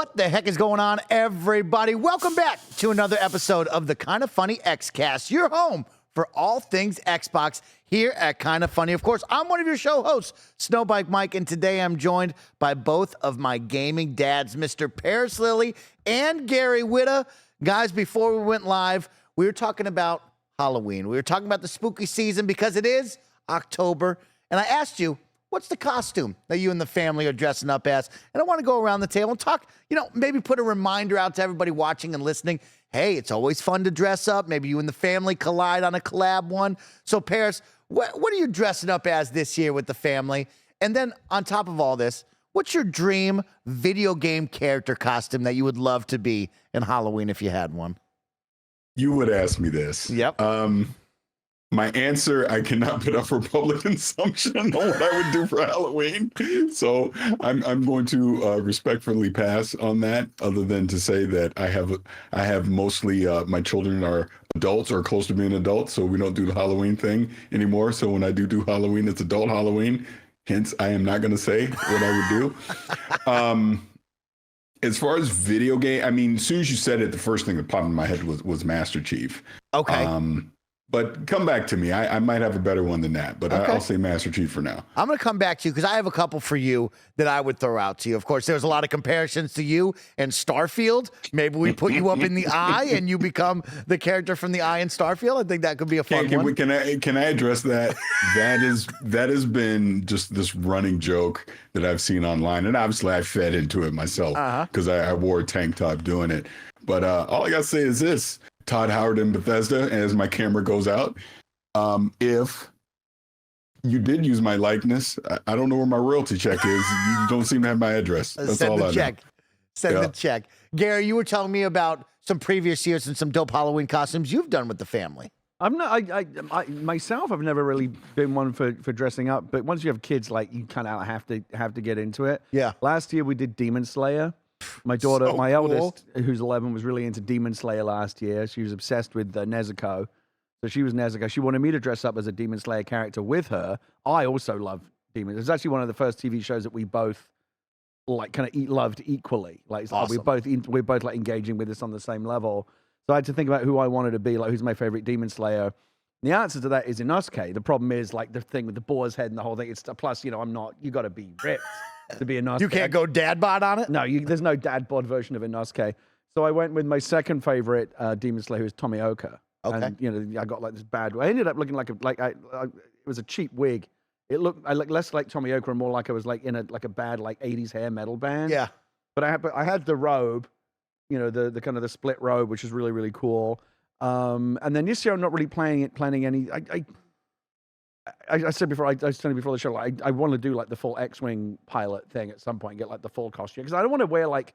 What the heck is going on, everybody? Welcome back to another episode of the KindaFunny Xcast, your home for all things Xbox here at KindaFunny. Of course, I'm one of your show hosts, Snowbike Mike, and today I'm joined by both of my gaming dads, Mr. Parris Lilly and Gary Whitta. Guys, before we went live, we were talking about Halloween. We were talking about the spooky season because it is October, and I asked you, what's the costume that you and the family are dressing up as? And I want to go around the table and talk, maybe put a reminder out to everybody watching and listening. Hey, it's always fun to dress up. Maybe you and the family collide on a collab one. So, Parris, what are you dressing up as this year with the family? And then on top of all this, what's your dream video game character costume that you would love to be in Halloween if you had one? You would ask me this. Yep. My answer, I cannot put up for public consumption on what I would do for Halloween. So I'm going to respectfully pass on that, other than to say that I have mostly my children are adults or close to being adults, so we don't do the Halloween thing anymore. So when I do Halloween, it's adult Halloween. Hence, I am not going to say what I would do. As far as video game, I mean, as soon as you said it, the first thing that popped in my head was Master Chief. Okay. But come back to me. I might have a better one than that, but okay. I'll say Master Chief for now. I'm going to come back to you because I have a couple for you that I would throw out to you. Of course, there's a lot of comparisons to you and Starfield. Maybe we put you up in the Eye and you become the character from the Eye in Starfield. I think that could be a fun one. Can I address that? That has been just this running joke that I've seen online, and obviously I fed into it myself because I wore a tank top doing it. But all I got to say is this. Todd Howard in Bethesda, as my camera goes out. If you did use my likeness, I don't know where my royalty check is. You don't seem to have my address. That's all I know. Send the check. Gary, you were telling me about some previous years and some dope Halloween costumes you've done with the family. I'm not. I myself, I've never really been one for dressing up. But once you have kids, like you kind of have to get into it. Yeah. Last year we did Demon Slayer. My daughter, So my cool. eldest, who's 11, was really into Demon Slayer last year. She was obsessed with Nezuko. So she was Nezuko. She wanted me to dress up as a Demon Slayer character with her. I also love Demon. It was actually one of the first TV shows that we both loved equally. Like Awesome. we're both like engaging with this on the same level. So I had to think about who I wanted to be, like who's my favorite Demon Slayer. The answer to that is Inosuke. The problem is like the thing with the boar's head and the whole thing. It's plus, I'm not. You got to be ripped to be Inosuke. You can't go dad bod on it? No, there's no dad bod version of Inosuke. So I went with my second favorite Demon Slayer, who is Tomioka. Okay. And I got like this bad. I ended up looking it was a cheap wig. I looked less like Tomioka and more like I was like in a bad like 80s hair metal band. Yeah. But I had the robe, the kind of the split robe, which is really really cool. And then this year I'm not really planning any. I said before, I was telling you before the show, I want to do like the full X-Wing pilot thing at some point, get like the full costume. Because I don't want to wear like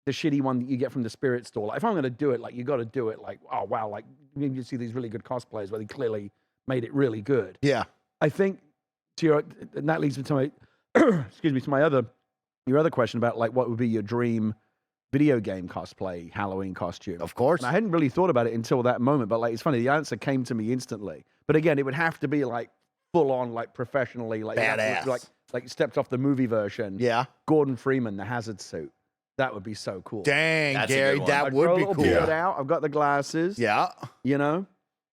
the shitty one that you get from the Spirit store. Like, if I'm going to do it, like you got to do it like, oh wow, like you see these really good cosplayers where they clearly made it really good. Yeah. I think and that leads me to my, excuse me, to your other question about like what would be your dream video game cosplay Halloween costume. Of course. And I hadn't really thought about it until that moment, but like it's funny, the answer came to me instantly. But again, it would have to be like full on, like professionally, like badass, like stepped off the movie version. Yeah. Gordon Freeman, the Hazard suit. That would be so cool. Dang, That's Gary, that I'd would grow a be little cool. beard out. I've got the glasses. Yeah.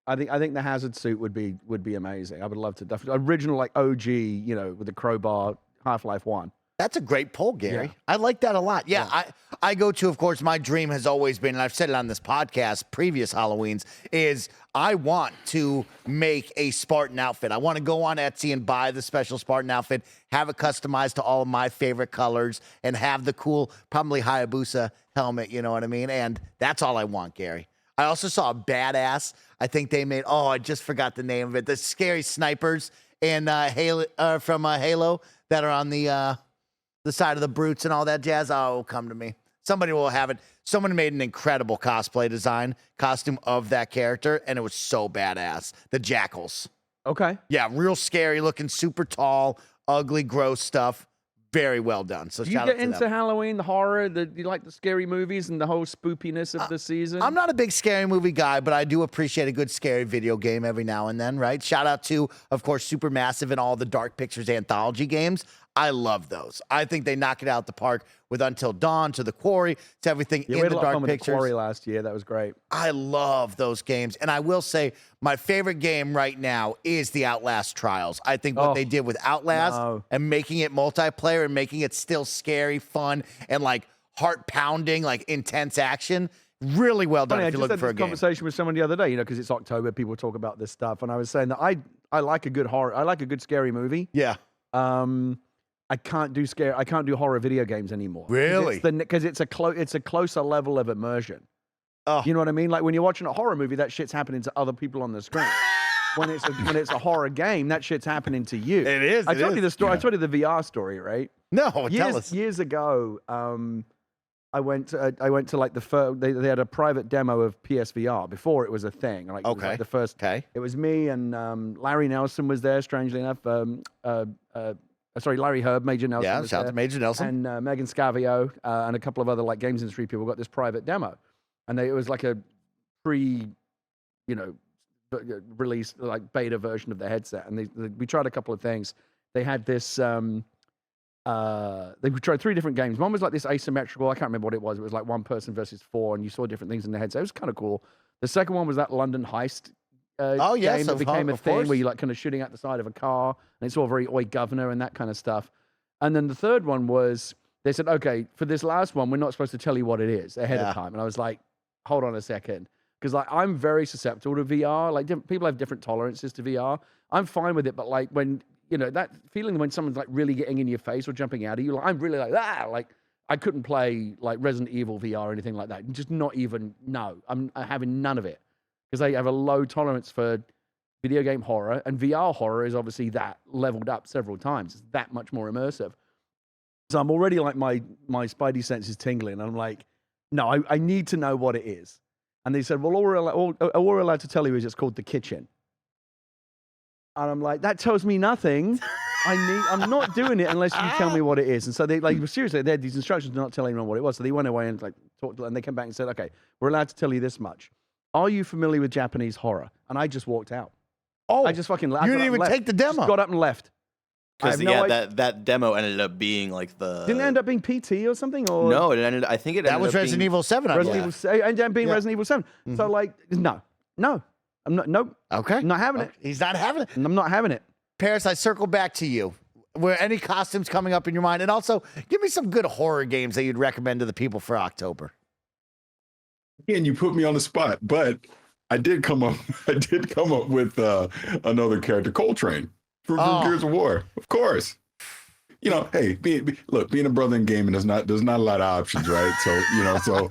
I think the Hazard suit would be amazing. I would love to definitely original like OG, with the crowbar, Half-Life 1. That's a great poll, Gary. Yeah. I like that a lot. Yeah, I go to, of course, my dream has always been, and I've said it on this podcast, previous Halloweens, is I want to make a Spartan outfit. I want to go on Etsy and buy the special Spartan outfit, have it customized to all of my favorite colors, and have the cool, probably Hayabusa helmet, you know what I mean? And that's all I want, Gary. I also saw a badass, I think they made, I just forgot the name of it, the scary snipers and Halo, from Halo that are on the side of the brutes and all that jazz. Oh, come to me. Somebody will have it. Someone made an incredible cosplay costume of that character, and it was so badass. The jackals. Okay. Yeah, real scary looking, super tall, ugly, gross stuff. Very well done. So Do you shout get out to into them. Halloween, the horror, you like the scary movies and the whole spoopiness of the season? I'm not a big scary movie guy, but I do appreciate a good scary video game every now and then, right? Shout out to, of course, Supermassive and all the Dark Pictures anthology games. I love those. I think they knock it out the park with Until Dawn, to The Quarry, to everything Yeah, in we had the a lot of Dark fun with the Pictures. Quarry last year. That was great. I love those games. And I will say my favorite game right now is the Outlast Trials. I think what they did with Outlast and making it multiplayer and making it still scary, fun, and like heart-pounding, like intense action, really well done. Funny, If you're I just looking had for a this game. conversation with someone the other day, because it's October, people talk about this stuff, and I was saying that I like a good horror. I like a good scary movie. Yeah. I can't do horror video games anymore. Really? Because it's a closer level of immersion. Oh. You know what I mean? Like when you're watching a horror movie, that shit's happening to other people on the screen. when it's a horror game, that shit's happening to you. It is. I told you the story. I told you the VR story, right? No, tell us. Years ago, I went to like the first. They had a private demo of PSVR before it was a thing. Like, it was like the first. Okay. It was me and Larry Nelson was there. Strangely enough, sorry, Larry Herb, Major Nelson. Yeah, was shout out there, to Major Nelson. and Megan Scavio and a couple of other like games industry people got this private demo, and it was like a release like beta version of the headset, and we tried a couple of things. They had this. They tried 3 different games. One was like this asymmetrical. I can't remember what it was. It was like 1 person versus 4, and you saw different things in the headset. It was kind of cool. The second one was that London heist. Game that became a thing where you're like kind of shooting out the side of a car, and it's all very oi governor and that kind of stuff. And then the third one was they said, okay, for this last one, we're not supposed to tell you what it is ahead of time. And I was like, hold on a second, because like I'm very susceptible to VR. Like people have different tolerances to VR. I'm fine with it, but like when that feeling when someone's like really getting in your face or jumping out of you, like I'm really like that. Like I couldn't play like Resident Evil VR or anything like that. Just not even. No, I'm having none of it. Because they have a low tolerance for video game horror, and VR horror is obviously that leveled up several times. It's that much more immersive. So I'm already like my spidey sense is tingling, and I'm like, no, I need to know what it is. And they said, well, all we're allowed to tell you is it's called The Kitchen. And I'm like, that tells me nothing. I'm not doing it unless you tell me what it is. And so they seriously, they had these instructions to not tell anyone what it was. So they went away and like talked, and they came back and said, okay, we're allowed to tell you this much. Are you familiar with Japanese horror? And I just walked out. I just fucking left. You didn't even take the demo. Just got up and left. Because that demo ended up being like Didn't it end up being PT or something? Or no, it ended. I think it. That was Resident Evil 7. Resident Evil 7. So like, no, I'm not. Nope. Okay. I'm not having it. He's not having it. I'm not having it. Parris, I circle back to you. Were any costumes coming up in your mind? And also, give me some good horror games that you'd recommend to the people for October. Again, you put me on the spot, but I did come up with another character, Coltrane from Gears of War, of course. Hey, being a brother in gaming, there's not a lot of options, right? So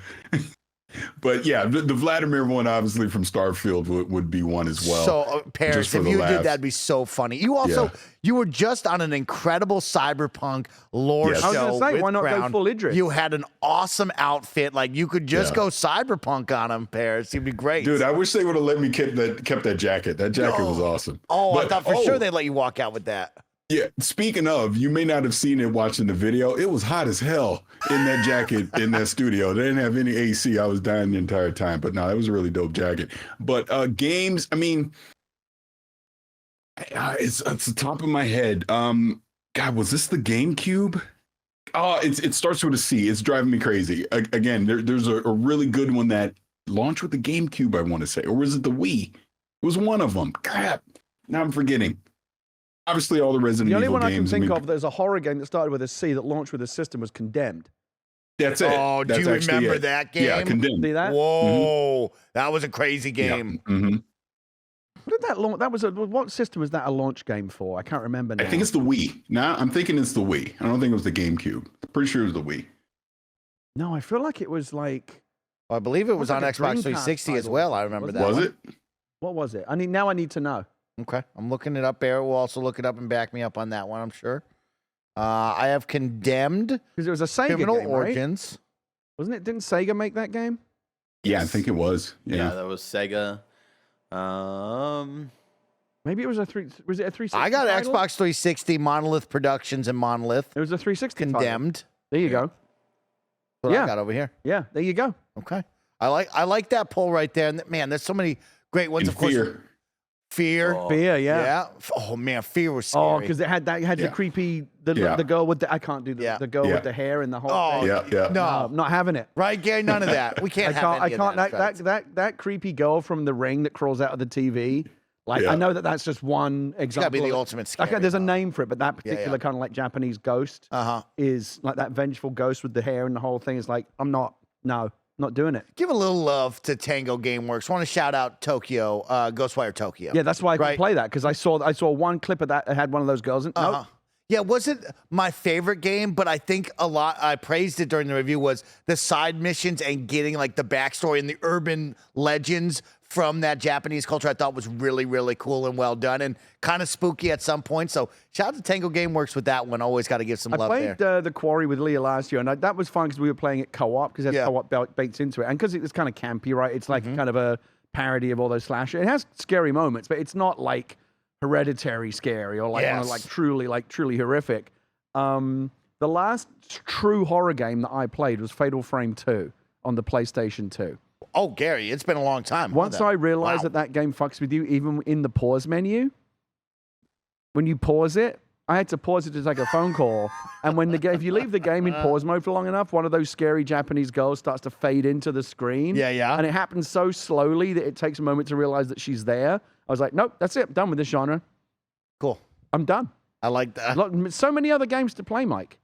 but yeah, the Vladimir one, obviously from Starfield, would be one as well. So, Parris, if you did, that'd be so funny. You also, you were just on an incredible cyberpunk lore show. I was going to say, why not go full Idris? You had an awesome outfit. Like, you could just go cyberpunk on him, Parris. It'd be great. Dude, I wish they would have let me kept that jacket. That jacket was awesome. I thought for sure they'd let you walk out with that. Yeah, speaking of, you may not have seen it watching the video. It was hot as hell in that jacket in that studio. They didn't have any AC. I was dying the entire time. But no, it was a really dope jacket. But games, I mean, it's the top of my head. God, was this the GameCube? Oh, it starts with a C. It's driving me crazy. Again, there's a really good one that launched with the GameCube, I want to say. Or was it the Wii? It was one of them. Crap. Now I'm forgetting. Obviously, all the Resident Evil games. The only one I can think of, there's a horror game that started with a C that launched with a system was Condemned. That's it. Oh, do you remember that game? Yeah, Condemned. See that? Whoa, that was a crazy game. Yeah. Mm-hmm. What did that launch? What system was that a launch game for? I can't remember now. I think it's the Wii. Now I'm thinking it's the Wii. I don't think it was the GameCube. I'm pretty sure it was the Wii. No, I feel like it was like. Well, I believe it was on like Xbox 360 as well. I remember that. Was it? What was it? Now I need to know. Okay, I'm looking it up. Barrett will also look it up and back me up on that one, I'm sure. I have Condemned. Because it was a Sega Criminal game, Origins. Right? Wasn't it? Didn't Sega make that game? Yeah, I think it was. Yeah, that was Sega. Maybe it was was it a 360? I got title? Xbox 360, Monolith Productions, and Monolith. It was a 360 Condemned. Title. There you go. What I got over here. Yeah, there you go. Okay. I like that poll right there. And man, there's so many great ones. In of course, Fear. Fear. Fear, yeah. Yeah. Oh man, Fear was scary. Oh, because it had the creepy the girl with the I can't do the girl with the hair and the whole thing. Yeah. No, I'm not having it. right, Gary? None of that. We can't have any of that. That creepy girl from The Ring that crawls out of the TV. Like I know that's just one example. It's got to be the ultimate scary. Like, there's a name for it, but that particular kind of like Japanese ghost is like that vengeful ghost with the hair and the whole thing. Is like not doing it. Give a little love to Tango Gameworks. Want to shout out Tokyo, Ghostwire Tokyo. Yeah, that's why I could play that, because I saw one clip of that. It had one of those girls in. Nope. Yeah, it wasn't my favorite game, but I think I praised it during the review, was the side missions and getting like the backstory and the urban legends from that Japanese culture. I thought was really, really cool and well done, and kind of spooky at some point. So shout out to Tango Gameworks with that one. Always got to give some love there. I played The Quarry with Leah last year, and that was fun because we were playing it co-op, because it has co-op baked into it, and because it's kind of campy, right? It's like kind of a parody of all those slasher. It has scary moments, but it's not like Hereditary scary or like one of like truly horrific. The last true horror game that I played was Fatal Frame 2 on the PlayStation 2. Oh, Gary, it's been a long time. Once I realized that game fucks with you, even in the pause menu, when you pause it, I had to pause it to take a phone call. And when if you leave the game in pause mode for long enough, one of those scary Japanese girls starts to fade into the screen. Yeah. And it happens so slowly that it takes a moment to realize that she's there. I was like, nope, that's it. I'm done with this genre. Cool. I'm done. I like that. So many other games to play, Mike.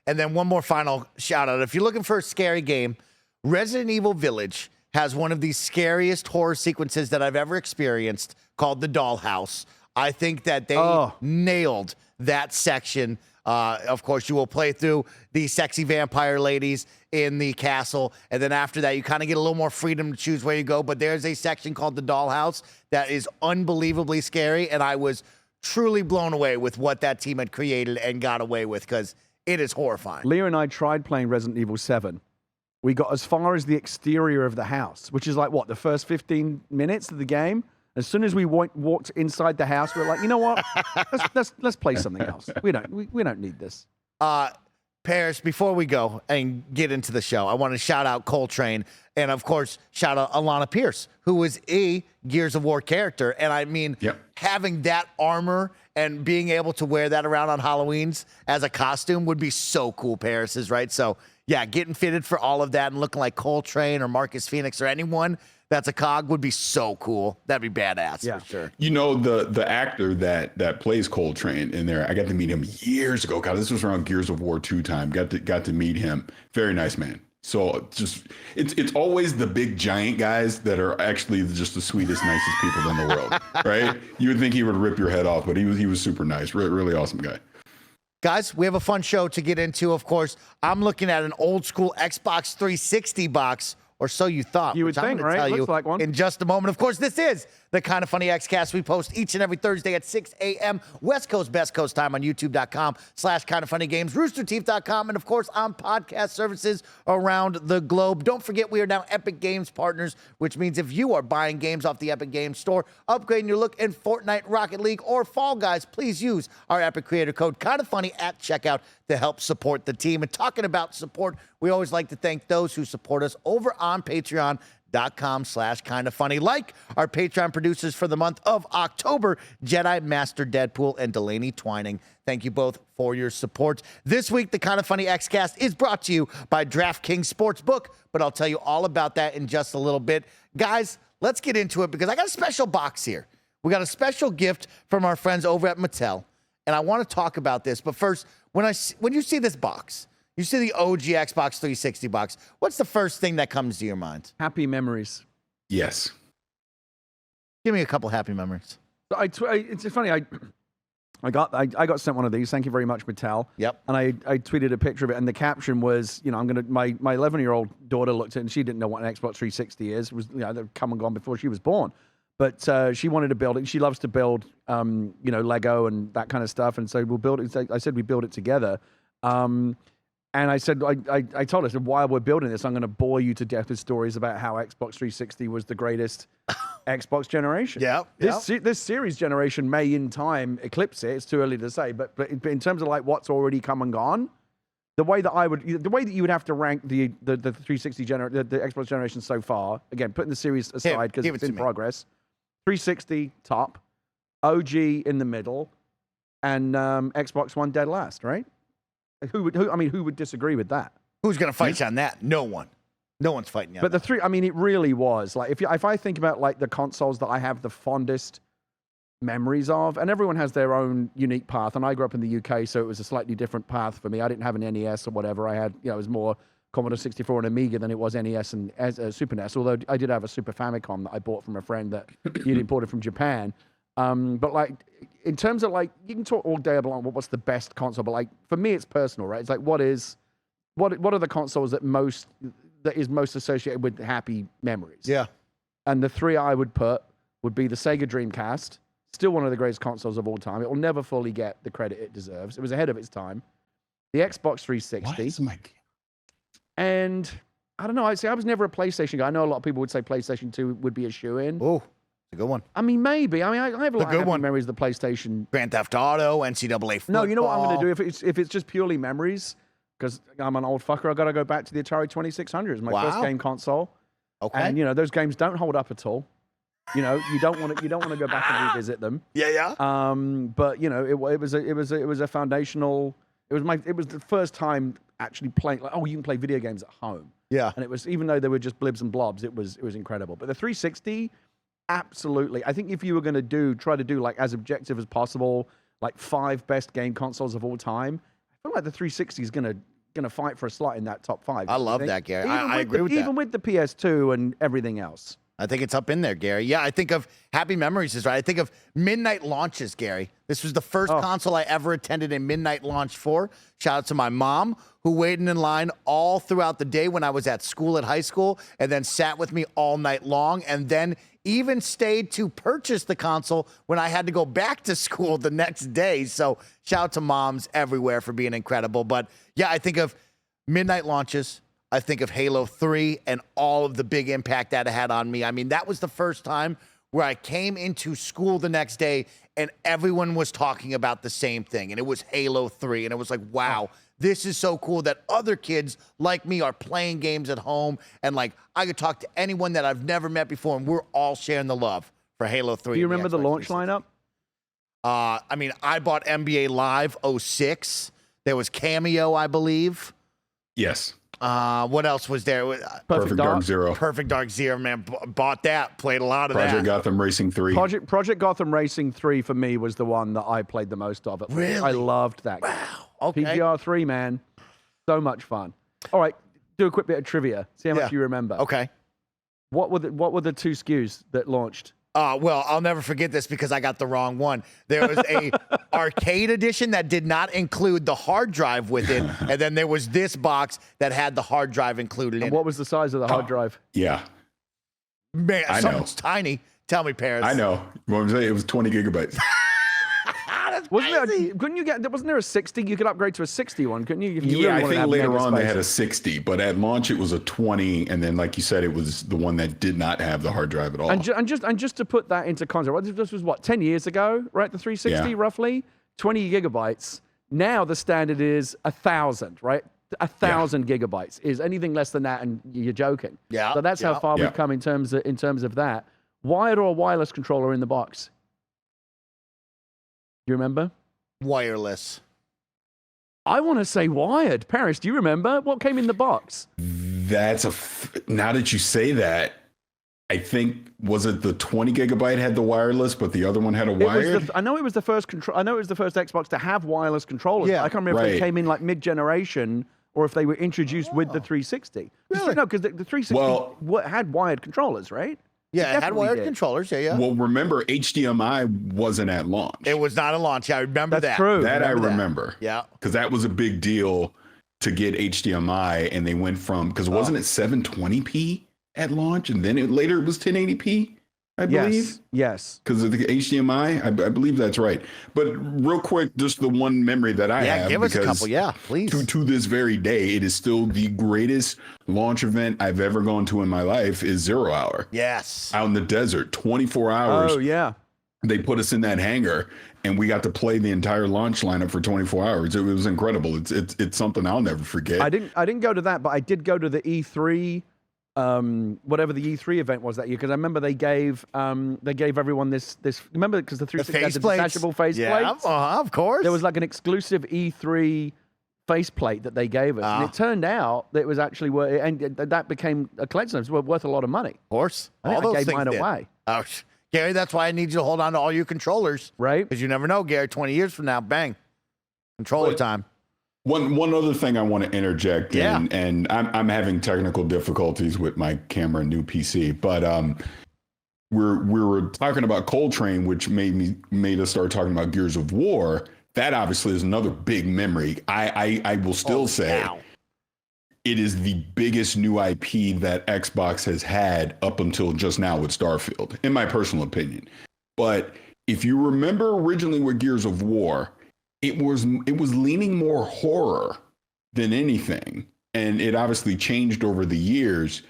And then one more final shout out. If you're looking for a scary game, Resident Evil Village has one of the scariest horror sequences that I've ever experienced, called The Dollhouse. I think that they nailed that section. Of course, you will play through the sexy vampire ladies in the castle, and then after that, you kind of get a little more freedom to choose where you go. But there's a section called The Dollhouse that is unbelievably scary, and I was truly blown away with what that team had created and got away with, because it is horrifying. Leah and I tried playing Resident Evil 7. We got as far as the exterior of the house, which is like, what, the first 15 minutes of the game? As soon as we walked inside the house, we were like, you know what? Let's play something else. We don't need this. Parris, before we go and get into the show, I want to shout out Coltrane, and of course, shout out Alana Pierce, who is a Gears of War character. And I mean, having that armor and being able to wear that around on Halloween's as a costume would be so cool, Parris, is right. So yeah, getting fitted for all of that and looking like Coltrane or Marcus Phoenix or anyone that's a cog would be so cool. That'd be badass for sure. You know, the actor that plays Coltrane in there, I got to meet him years ago. God, this was around Gears of War 2 time. Got to meet him. Very nice man. So just it's always the big giant guys that are actually just the sweetest, nicest people in the world, right? You would think he would rip your head off, but he was super nice. Really awesome guy. Guys, we have a fun show to get into. Of course, I'm looking at an old school Xbox 360 box, or so you thought. You would think, right? Tell Looks like one. In just a moment. Of course, this is the Kind of Funny Xcast. We post each and every Thursday at 6 a.m. West Coast, Best Coast time on youtube.com/kindoffunnygames, roosterteeth.com, and of course on podcast services around the globe. Don't forget, we are now Epic Games partners, which means if you are buying games off the Epic Games Store, upgrading your look in Fortnite, Rocket League, or Fall Guys, please use our Epic creator code KindaFunny at checkout to help support the team. And talking about support, we always like to thank those who support us over on patreon.com/kindoffunny, like our Patreon producers for the month of October, Jedi Master Deadpool and Delaney Twining. Thank you both for your support. This week, the Kind of Funny Xcast is brought to you by DraftKings Sportsbook, but I'll tell you all about that in just a little bit. Guys, let's get into it, because I got a special box here. We got a special gift from our friends over at Mattel, and I want to talk about this. But first, when you see this box, you see the OG Xbox 360 box, what's the first thing that comes to your mind? Happy memories. Yes. Give me a couple happy memories. It's funny. I got sent one of these. Thank you very much, Mattel. Yep. And I tweeted a picture of it, and the caption was, my 11-year-old daughter looked at it, and she didn't know what an Xbox 360 is. It was, they've come and gone before she was born. But she wanted to build it. She loves to build, Lego and that kind of stuff. And so we'll build it. I said we build it together. And I said, I told her, I said, while we're building this, I'm going to bore you to death with stories about how Xbox 360 was the greatest Xbox generation. Yeah. This series generation may in time eclipse it. It's too early to say. But in terms of like what's already come and gone, the way that you would have to rank the 360 the Xbox generation so far, again, putting the series aside because it's in progress. 360 top, OG in the middle, and Xbox One dead last, right? Who would disagree with that? Who's going to fight you on that? No one. No one's fighting you. But the three, I mean, it really was like if I think about like the consoles that I have the fondest memories of, and everyone has their own unique path. And I grew up in the UK, so it was a slightly different path for me. I didn't have an NES or whatever. I had, it was more Commodore 64 and Amiga than it was NES and Super NES. Although I did have a Super Famicom that I bought from a friend that he'd imported from Japan. But like in terms of like, you can talk all day about what's the best console, but like for me, it's personal, right? It's like what are the consoles that is most associated with happy memories? Yeah. And the three I would put would be the Sega Dreamcast, still one of the greatest consoles of all time. It will never fully get the credit it deserves. It was ahead of its time. The Xbox 360. And I don't know. I was never a PlayStation guy. I know a lot of people would say PlayStation 2 would be a shoo-in. Oh, it's a good one. I mean, maybe. I have a lot of happy memories of the PlayStation. Grand Theft Auto, NCAA football. No, you know what I'm going to do? If it's just purely memories, because I'm an old fucker, I've got to go back to the Atari 2600 as my first game console. Okay. And those games don't hold up at all. You don't want to go back and revisit them. Yeah. But it was a foundational. It was the first time actually playing like, you can play video games at home. Yeah. And it was, even though they were just blibs and blobs, it was incredible. But the 360, absolutely. I think if you were going to try to do like as objective as possible, like 5 best game consoles of all time, I feel like the 360 is gonna fight for a slot in that top 5. I love that, Gary. I agree with that. Even with the PS2 and everything else. I think it's up in there, Gary. Yeah, I think of happy memories is right. I think of midnight launches, Gary. This was the first console I ever attended a midnight launch for. Shout out to my mom, who waited in line all throughout the day when I was at school at high school, and then sat with me all night long, and then even stayed to purchase the console when I had to go back to school the next day. So shout out to moms everywhere for being incredible. But yeah, I think of midnight launches. I think of Halo 3 and all of the big impact that it had on me. I mean, that was the first time where I came into school the next day and everyone was talking about the same thing. And it was Halo 3. And it was like, wow, this is so cool that other kids like me are playing games at home. And like, I could talk to anyone that I've never met before and we're all sharing the love for Halo 3. Do you remember the launch lineup? I mean, I bought NBA Live 06. There was Cameo, I believe. Yes. What else was there? Perfect Dark Zero. Perfect Dark Zero, man. Bought that. Played a lot of that. Project Gotham Racing 3. Project Gotham Racing 3 for me was the one that I played the most of. Really? I loved that game. Wow. Okay. PGR 3, man. So much fun. All right, do a quick bit of trivia. See how much you remember. Okay. What were the 2 SKUs that launched? Well, I'll never forget this because I got the wrong one. There was a arcade edition that did not include the hard drive with it, and then there was this box that had the hard drive included in it. What was the size of the hard drive? Yeah. Man, I know. something's tiny. Tell me, Parris. I know. What I'm saying, it was 20 gigabytes. Wasn't there a 60? You could upgrade to a 60 one, couldn't you? If you Yeah, really I think wanted to have later on they megaspace. had a 60, but at launch it was a 20, and then like you said, it was the one that did not have the hard drive at all. And just to put that into context, this was what, 10 years ago, right? The 360 roughly, 20 gigabytes. Now the standard is 1,000, right? 1,000 gigabytes. Is anything less than that, and you're joking. Yeah. So that's how far we've come in terms of that. Wired or wireless controller in the box? Do you remember? Wireless. I want to say wired. Parris, do you remember what came in the box? That's now that you say that, I think, was it the 20 gigabyte had the wireless, but the other one had a wired? I know it was the first Xbox to have wireless controllers. Yeah, I can't remember if they came in like mid-generation or if they were introduced with the 360. Really? No, because the 360 had wired controllers, right? Yeah, it had wired controllers. Yeah. Well, remember, HDMI wasn't at launch. It was not a launch. I remember That's that. true. That I remember. Yeah. Because that was a big deal to get HDMI, and they went from, because wasn't it 720p at launch, and then later it was 1080p, I believe? Yes. Because of the HDMI, I believe that's right. But real quick, just the one memory that I have. Yeah, give us a couple. Yeah, please. To this very day, it is still the greatest launch event I've ever gone to in my life is 0 Hour. Yes. Out in the desert, 24 hours. Oh, yeah. They put us in that hangar, and we got to play the entire launch lineup for 24 hours. It was incredible. It's something I'll never forget. I didn't go to that, but I did go to the E3 whatever the E3 event was that year, because I remember they gave everyone this. Remember, because the 360 had the detachable face plates. Of course. There was like an exclusive E3 faceplate that they gave us, and it turned out that it was actually worth, and that became a collection. It was worth a lot of money. Of course, I think all I those gave things mine did. away. Oh, Gary, that's why I need you to hold on to all your controllers, Right? Because you never know, Gary. 20 years from now, bang, controller time. One other thing I want to interject in, and I'm having technical difficulties with my camera new PC, but we were talking about Coltrane, which made us start talking about Gears of War. That obviously is another big memory. I will still say it is the biggest new IP that Xbox has had up until just now with Starfield, in my personal opinion. But if you remember originally with Gears of War, it was leaning more horror than anything. And it obviously changed over the years.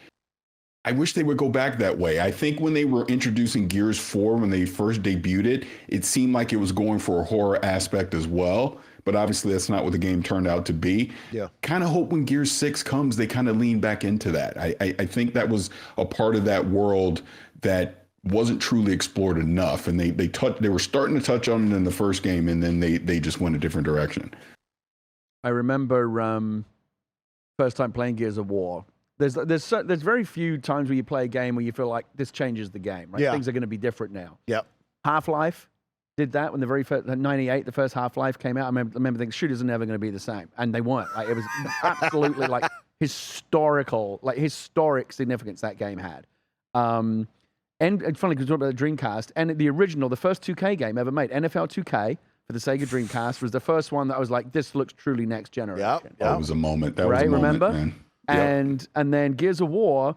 I wish they would go back that way. I think when they were introducing Gears 4, when they first debuted it, it seemed like it was going for a horror aspect as well. But obviously that's not what the game turned out to be. Yeah. Kind of hope when Gears 6 comes, they kind of lean back into that. I think that was a part of that world that wasn't truly explored enough, and they were starting to touch on it in the first game, and then they just went a different direction. I remember first time playing Gears of War. There's very few times where you play a game where you feel like this changes the game, right? Things are going to be different now. Yep. Half-Life did that when the very first 98, the first Half-Life came out. I remember thinking shooters are never going to be the same, and they weren't. Like, it was absolutely like historic significance that game had. And it's funny because we're talking about the Dreamcast, and the original, the first 2K game ever made, NFL 2K for the Sega Dreamcast, was the first one that I was like, this looks truly next generation. Yep. That was a moment. That was a moment, remember? Man. And then Gears of War,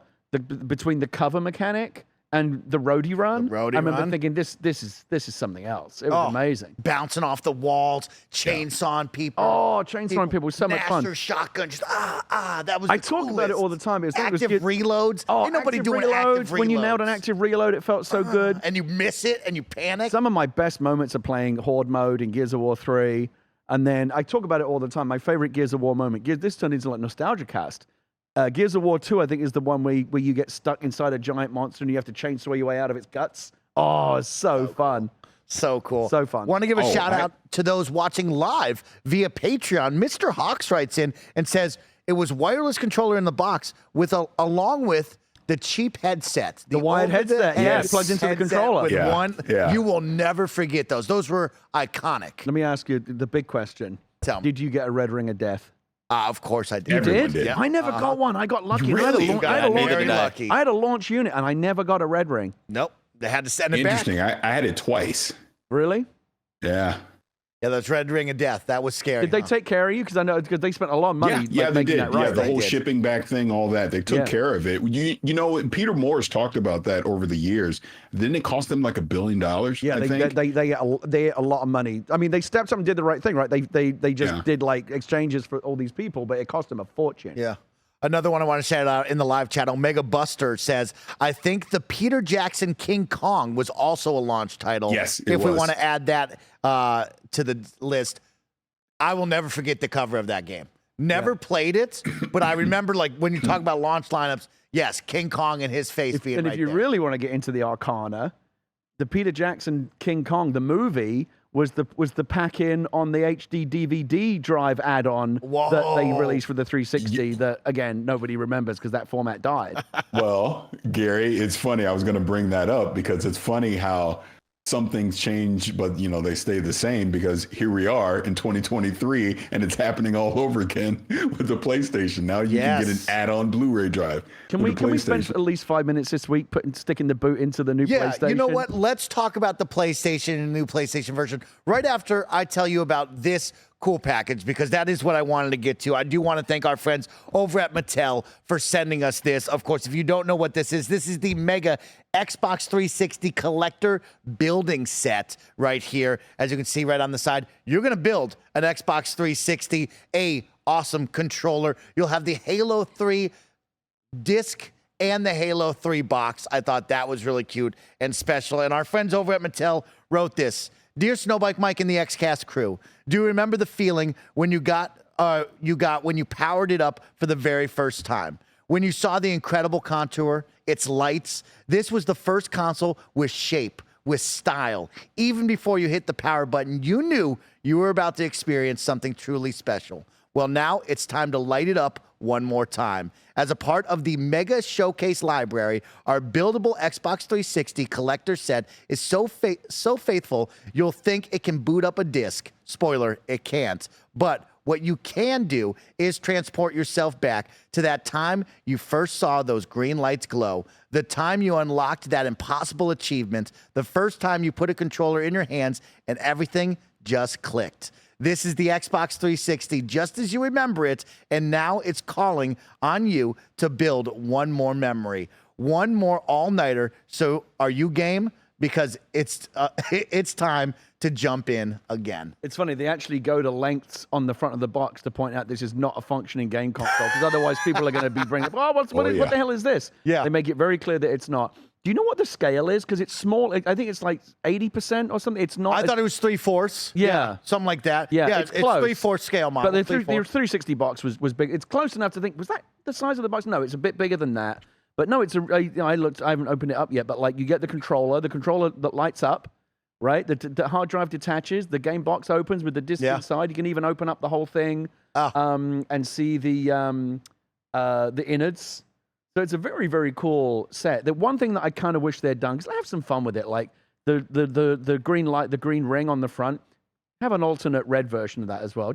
between the cover mechanic and the roadie run, I remember thinking this is something else. It was amazing. Bouncing off the walls, chainsawing people. Oh, chainsawing people was so much fun. Master shotgun, just that was. I talk about it all the time. It was active reloads. Oh, ain't nobody doing reloads. active reloads. When you nailed an active reload, it felt so good. And you miss it, and you panic. Some of my best moments are playing Horde mode in Gears of War 3. And then I talk about it all the time. My favorite Gears of War moment. This turned into like Nostalgia Cast. Gears of War 2, I think, is the one where you get stuck inside a giant monster and you have to chainsaw your way out of its guts. Oh, it's so fun. So cool. So fun. Want to give a shout out to those watching live via Patreon. Mr. Hawks writes in and says, it was wireless controller in the box along with the cheap headset. The wired headset, plugged into the controller. With one. You will never forget those. Those were iconic. Let me ask you the big question. Tell me. Did you get a red ring of death? Of course I did. You Everyone did? did. I never got one. I got lucky. Really? I Lucky. had a launch unit, and I never got a red ring. Nope. They had to send it back. Interesting. I had it twice. Really? Yeah. Yeah, that's red ring of death. That was scary. Did they take care of you? Because I know they spent a lot of money. Yeah, they did. That right. Yeah, the whole shipping back thing, all that. They took care of it. You know, Peter Morris talked about that over the years. Didn't it cost them like $1 billion? Yeah, they get a lot of money. I mean, they stepped up and did the right thing, right? They just did like exchanges for all these people, but it cost them a fortune. Yeah. Another one I want to shout out in the live chat, Omega Buster says, I think the Peter Jackson King Kong was also a launch title. Yes, if we want to add that to the list. I will never forget the cover of that game. Never played it, but I remember, like, when you talk about launch lineups, yes, King Kong and his face being right there. And if you really want to get into the arcana, the Peter Jackson King Kong, the movie, was the pack-in on the HD DVD drive add-on that they released for the 360 that, again, nobody remembers because that format died. Well, Gary, it's funny. I was going to bring that up because it's funny how some things change, but they stay the same, because here we are in 2023 and it's happening all over again with the PlayStation. Now you can get an add-on Blu-ray drive. Can we spend at least 5 minutes this week sticking the boot into the new PlayStation? Yeah, you know what? Let's talk about the PlayStation and the new PlayStation version right after I tell you about this cool package, because that is what I wanted to get to. I do want to thank our friends over at Mattel for sending us this. Of course, if you don't know what this is the Mega Xbox 360 collector building set right here. As you can see right on the side, you're going to build an Xbox 360, a awesome controller. You'll have the Halo 3 disc and the Halo 3 box. I thought that was really cute and special. And our friends over at Mattel wrote this. Dear Snowbike Mike and the Xcast crew, do you remember the feeling when you powered it up for the very first time? When you saw the incredible contour, its lights, this was the first console with shape, with style. Even before you hit the power button, you knew you were about to experience something truly special. Well, now it's time to light it up one more time. As a part of the Mega Showcase Library, our buildable Xbox 360 collector set is so faithful, you'll think it can boot up a disc. Spoiler, it can't. But what you can do is transport yourself back to that time you first saw those green lights glow, the time you unlocked that impossible achievement, the first time you put a controller in your hands and everything just clicked. This is the Xbox 360 just as you remember it, and now it's calling on you to build one more memory, one more all-nighter. So are you game? Because it's time to jump in again. It's funny, they actually go to lengths on the front of the box to point out this is not a functioning game console, because otherwise people are going to be bringing up, what the hell is this? Yeah. They make it very clear that it's not. Do you know what the scale is? Because it's small. I think it's like 80% or something. It's not. I thought it was 3/4. Yeah. Something like that. Yeah, it's close. 3/4 scale model. But the 360 box was big. It's close enough to think, was that the size of the box? No, it's a bit bigger than that. But no, I haven't opened it up yet, but like you get the controller that lights up, right? The hard drive detaches, the game box opens with the disc inside. You can even open up the whole thing and see the innards. So it's a very, very cool set. The one thing that I kind of wish they'd done, because I have some fun with it, like the green light, the green ring on the front, have an alternate red version of that as well.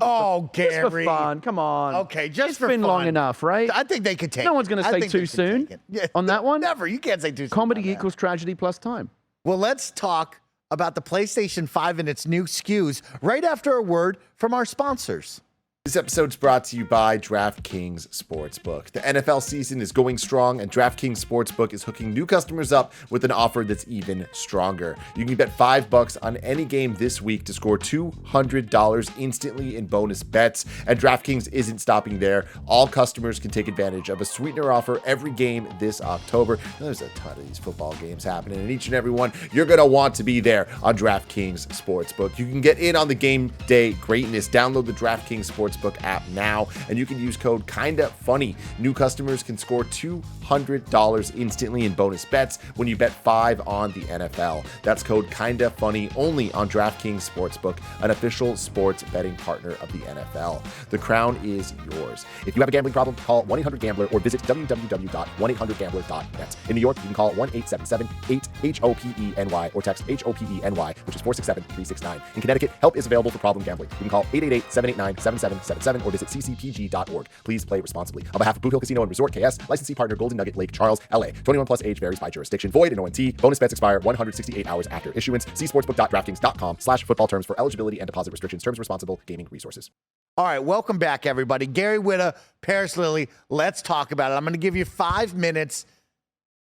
Gary. Just for fun. Come on. Okay, just it's for been fun. long enough, right? I think they could take it. No one's going to say too soon on that one. Never. You can't say too soon. Comedy equals tragedy plus time. Well, let's talk about the PlayStation 5 and its new SKUs right after a word from our sponsors. This episode's brought to you by DraftKings Sportsbook. The NFL season is going strong, and DraftKings Sportsbook is hooking new customers up with an offer that's even stronger. You can bet $5 on any game this week to score $200 instantly in bonus bets, and DraftKings isn't stopping there. All customers can take advantage of a sweetener offer every game this October. There's a ton of these football games happening, and each and every one, you're going to want to be there on DraftKings Sportsbook. You can get in on the game day greatness. Download the DraftKings Sportsbook app now, and you can use code KindaFunny. New customers can score $200 instantly in bonus bets when you bet $5 on the NFL. That's code KindaFunny only on DraftKings Sportsbook, an official sports betting partner of the NFL. The crown is yours. If you have a gambling problem, call 1-800-GAMBLER or visit www.1800gambler.net. In New York, you can call 1-877-8-HOPENY or text HOPENY, which is 467-369. In Connecticut, help is available for problem gambling. You can call 888-789-7777 or visit ccpg.org. Please play responsibly. On behalf of Boot Hill Casino and Resort KS, licensee partner Golden Nugget Lake Charles, LA. 21 plus age varies by jurisdiction. Void in ONT. Bonus bets expire 168 hours after issuance. See sportsbook.draftkings.com/football terms for eligibility and deposit restrictions. Terms responsible gaming resources. All right, welcome back, everybody. Gary Whitta, Parris Lilly, let's talk about it. I'm going to give you 5 minutes.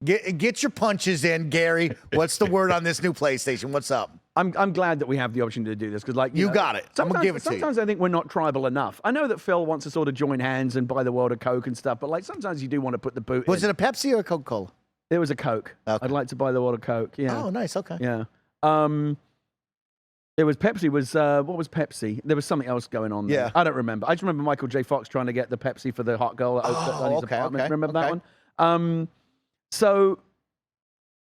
Get your punches in, Gary. What's the word on this new PlayStation? What's up? I'm glad that we have the option to do this because, like, you got it. I'm gonna give it to you. Sometimes I think we're not tribal enough. I know that Phil wants to sort of join hands and buy the world of Coke and stuff, but like sometimes you do want to put the boot. Was it a Pepsi or a Coca-Cola? It was a Coke. Okay. I'd like to buy the world of Coke. Yeah. Oh, nice. Okay. Yeah. It was Pepsi. What was Pepsi? There was something else going on there. Yeah. I don't remember. I just remember Michael J. Fox trying to get the Pepsi for the hot girl at his apartment. Okay. Remember that one? So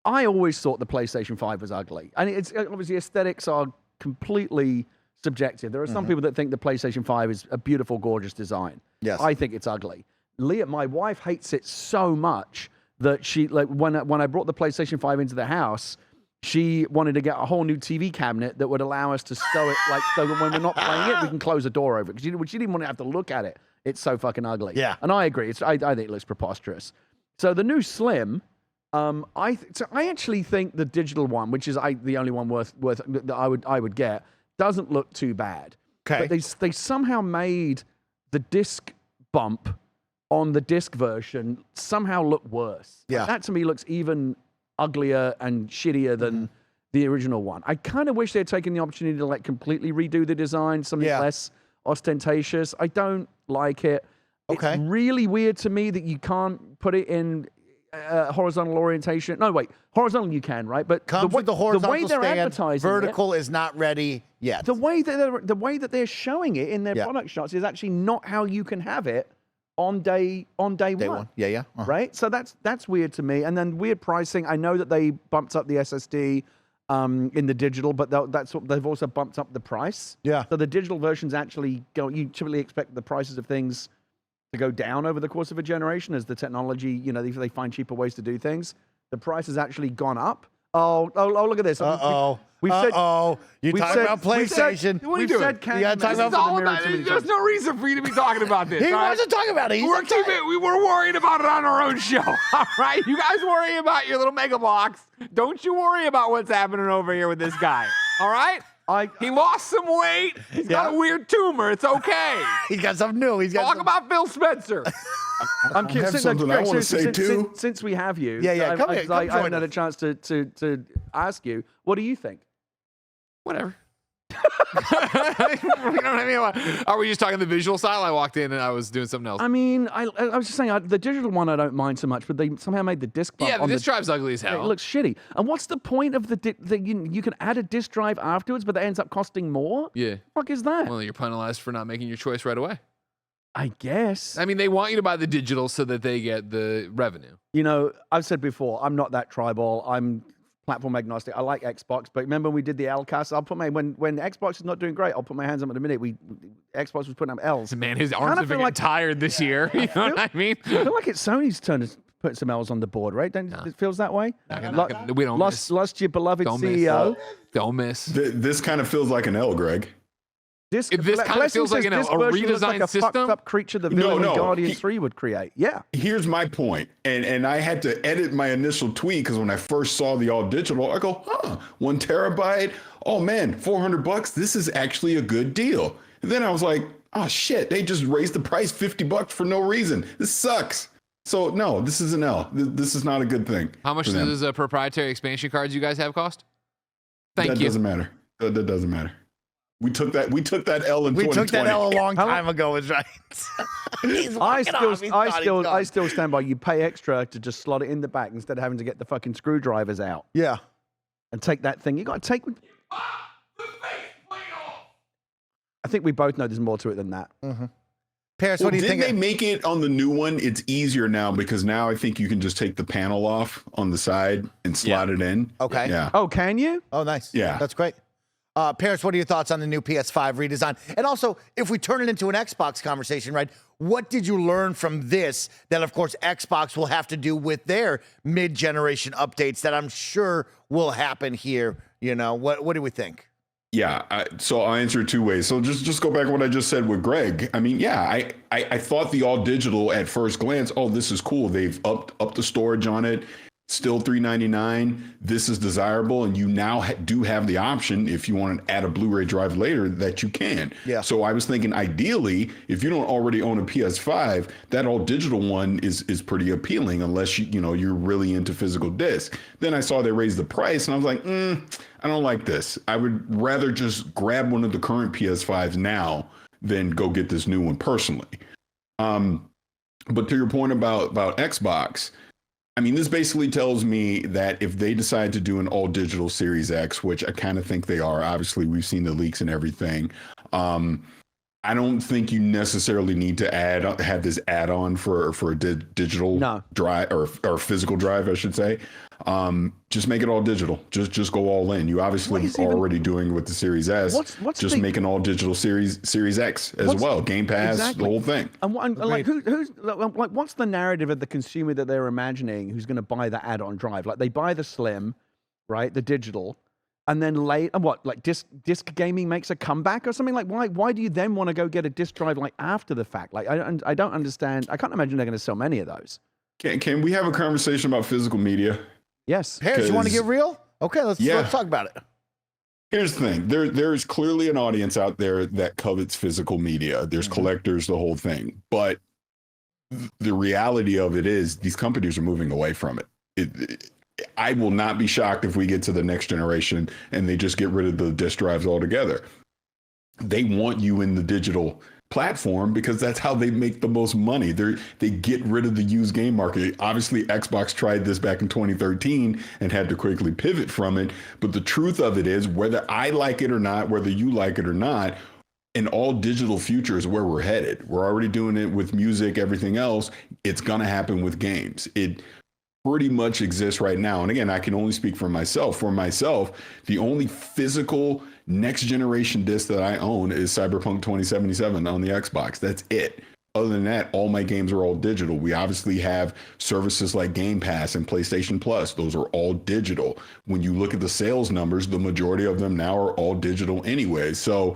I always thought the PlayStation 5 was ugly. And it's obviously aesthetics are completely subjective. There are some people that think the PlayStation 5 is a beautiful, gorgeous design. Yes. I think it's ugly. Leah, my wife, hates it so much that she, like, when I brought the PlayStation 5 into the house, she wanted to get a whole new TV cabinet that would allow us to stow it, like, so that when we're not playing it, we can close the door over it. Because she didn't want to have to look at it. It's so fucking ugly. Yeah. And I agree. I think it looks preposterous. So the new Slim, I actually think the digital one, which is the only one worth that I would get, doesn't look too bad. Okay. But they somehow made the disc bump on the disc version somehow look worse. Yeah. That to me looks even uglier and shittier than the original one. I kind of wish they had taken the opportunity to like completely redo the design, something less ostentatious. I don't like it. Okay. It's really weird to me that you can't put it in horizontal orientation. No, wait. Horizontal you can, right? But Comes with the horizontal way they're stand, advertising vertical is not ready yet. the way that they're showing it in their product shots is actually not how you can have it on day one. Yeah. Right? So that's weird to me. And then weird pricing. I know that they bumped up the SSD in the digital, but they've also bumped up the price. Yeah. So the digital versions actually go. You typically expect the prices of things to go down over the course of a generation as the technology, they find cheaper ways to do things. The price has actually gone up. Oh, look at this. You're talking about PlayStation. What are you doing? You gotta talk about There's no reason for you to be talking about this. He all right? wasn't talking about it. We were worried about it on our own show. All right? You guys worry about your little mega blocks. Don't you worry about what's happening over here with this guy. All right? He lost some weight. He's got a weird tumor. It's okay. He's got something new. Talk about Phil Spencer. I'm curious. Something I want to say too. Since we have you, Come here. I haven't had a chance to ask you. What do you think? Whatever. Are we just talking the visual style? I walked in and I was doing something else. I mean, I was just saying the digital one I don't mind so much, but they somehow made the disc. Yeah, the disc drive's ugly as hell. It looks shitty. And what's the point of you can add a disc drive afterwards, but that ends up costing more? Yeah. What is that? Well, you're penalized for not making your choice right away. I guess. I mean, they want you to buy the digital so that they get the revenue. I've said before, I'm not that tribal. I'm platform agnostic. I like Xbox, but remember when we did the L-cast? I'll put when Xbox is not doing great, I'll put my hands up in a minute. Xbox was putting up L's. Man, his arms have been tired this year. You know what I mean? I feel like it's Sony's turn to put some L's on the board, right? It feels that way. We don't lost your beloved CEO. Don't miss. This kind of feels like an L, Greg. This kind of feels like a redesigned like a system. Fucked up creature the villain in Guardians 3 would create. Yeah. Here's my point, and I had to edit my initial tweet because when I first saw the all digital, I go, 1 terabyte. Oh man, $400. This is actually a good deal. And then I was like, oh shit, they just raised the price $50 for no reason. This sucks. So no, this is an L. This is not a good thing. How much does proprietary expansion cards you guys have cost? That doesn't matter. That doesn't matter. We took that L in 2020. We took that L a long time ago, is right. I still stand by. You pay extra to just slot it in the back instead of having to get the fucking screwdrivers out. Yeah. And take that thing. You got to take. I think we both know there's more to it than that. Mm-hmm. Parris, what do you think? Did they make it on the new one? It's easier now because now I think you can just take the panel off on the side and slot it in. Okay. Yeah. Oh, can you? Oh, nice. Yeah. That's great. Parris, what are your thoughts on the new PS5 redesign? And also, if we turn it into an Xbox conversation, right, what did you learn from this that, of course, Xbox will have to do with their mid-generation updates that I'm sure will happen here? What do we think? Yeah, so I'll answer it 2 ways. So just go back to what I just said with Greg. I mean, yeah, I thought the all digital at first glance, this is cool. They've upped the storage on it. Still $399. This is desirable, and you now do have the option if you want to add a Blu-ray drive later that you can. Yeah. So I was thinking, ideally, if you don't already own a PS5, that all digital one is pretty appealing, unless you're really into physical disc. Then I saw they raised the price, and I was like, I don't like this. I would rather just grab one of the current PS5s now than go get this new one personally. But to your point about Xbox. I mean, this basically tells me that if they decide to do an all digital Series X, which I kind of think they are, obviously we've seen the leaks and everything. I don't think you necessarily need to have this add-on for a digital drive or physical drive, I should say. Just make it all digital. Just go all in. You obviously already doing with the Series S. Just make an all digital Series X as well. Game Pass, the whole thing. And what's the narrative of the consumer that they're imagining who's going to buy that add-on drive? Like they buy the Slim, right, the digital, and then disc gaming makes a comeback or something? Like why do you then want to go get a disc drive like after the fact? Like I don't understand. I can't imagine they're going to sell many of those. Can we have a conversation about physical media? Yes. Parris, you want to get real? Okay, let's talk about it. Here's the thing. There's clearly an audience out there that covets physical media. There's collectors, the whole thing. But the reality of it is these companies are moving away from it. I will not be shocked if we get to the next generation and they just get rid of the disk drives altogether. They want you in the digital platform because that's how they make the most money. They get rid of the used game market. Obviously, Xbox tried this back in 2013 and had to quickly pivot from it. But the truth of it is, whether I like it or not, whether you like it or not, an all digital future is where we're headed. We're already doing it with music, everything else. It's going to happen with games. It pretty much exists right now. And again, I can only speak for myself. For myself, the only physical next generation disc that I own is Cyberpunk 2077 on the Xbox. That's it. Other than that, all my games are all digital. We obviously have services like Game Pass and PlayStation Plus. Those are all digital. When you look at the sales numbers, the majority of them now are all digital anyway. So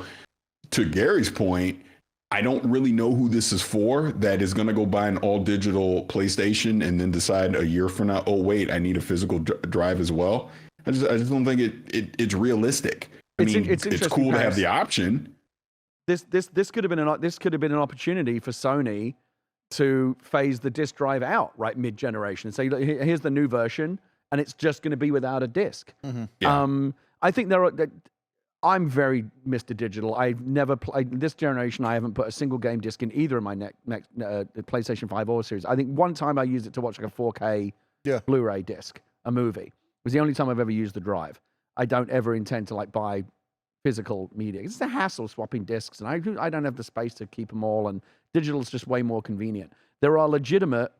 to Gary's point, I don't really know who this is for that is going to go buy an all digital PlayStation and then decide a year from now, oh, wait, I need a physical drive as well. I just don't think it's realistic. It's cool to have the option. This could have been an opportunity for Sony to phase the disc drive out mid generation. Say, here's the new version, and it's just going to be without a disc. Mm-hmm. Yeah. I think I'm very Mr. Digital. I've never played this generation. I haven't put a single game disc in either of my next PlayStation 5 or series. I think one time I used it to watch like a 4K Blu-ray disc, a movie. It was the only time I've ever used the drive. I don't ever intend to buy physical media. It's a hassle swapping discs, and I don't have the space to keep them all, and digital is just way more convenient. There are legitimate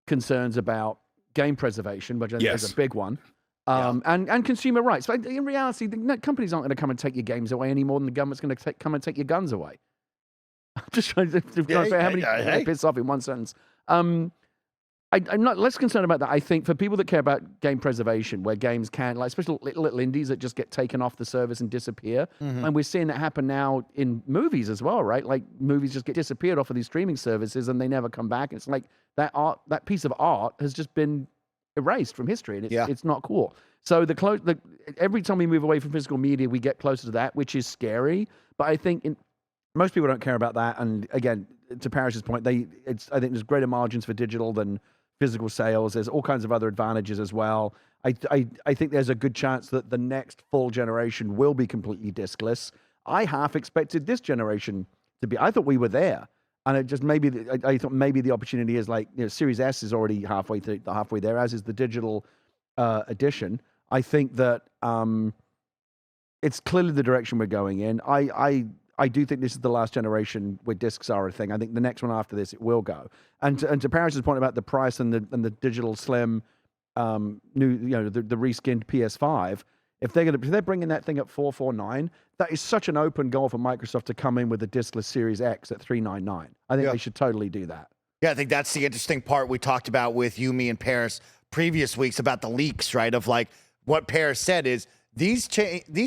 concerns about game preservation, which I think is a big one, and consumer rights. But in reality, the companies aren't going to come and take your games away any more than the government's going to come and take your guns away. I'm just trying to figure how many piss off in one sentence. I'm not less concerned about that. I think for people that care about game preservation, where games can, especially little indies that just get taken off the service and disappear, and we're seeing that happen now in movies as well, right? Like movies just get disappeared off of these streaming services and they never come back. It's like that piece of art has just been erased from history, and it's not cool. So every time we move away from physical media, we get closer to that, which is scary. But I think most people don't care about that. And again, to Parris's point, I think there's greater margins for digital than physical sales. There's all kinds of other advantages as well. I think there's a good chance that the next full generation will be completely discless. I half expected this generation to be. I thought we were there, and it just I thought maybe the opportunity is Series S is already halfway there, as is the digital edition. I think that it's clearly the direction we're going in. I do think this is the last generation where discs are a thing. I think the next one after this, it will go. And to Parris's point about the price and the digital slim, the reskinned PS5, if they're bringing that thing at $449, that is such an open goal for Microsoft to come in with the discless Series X at $399. I think they should totally do that. Yeah, I think that's the interesting part we talked about with you, me, and Parris previous weeks about the leaks, right? Of what Parris said is, these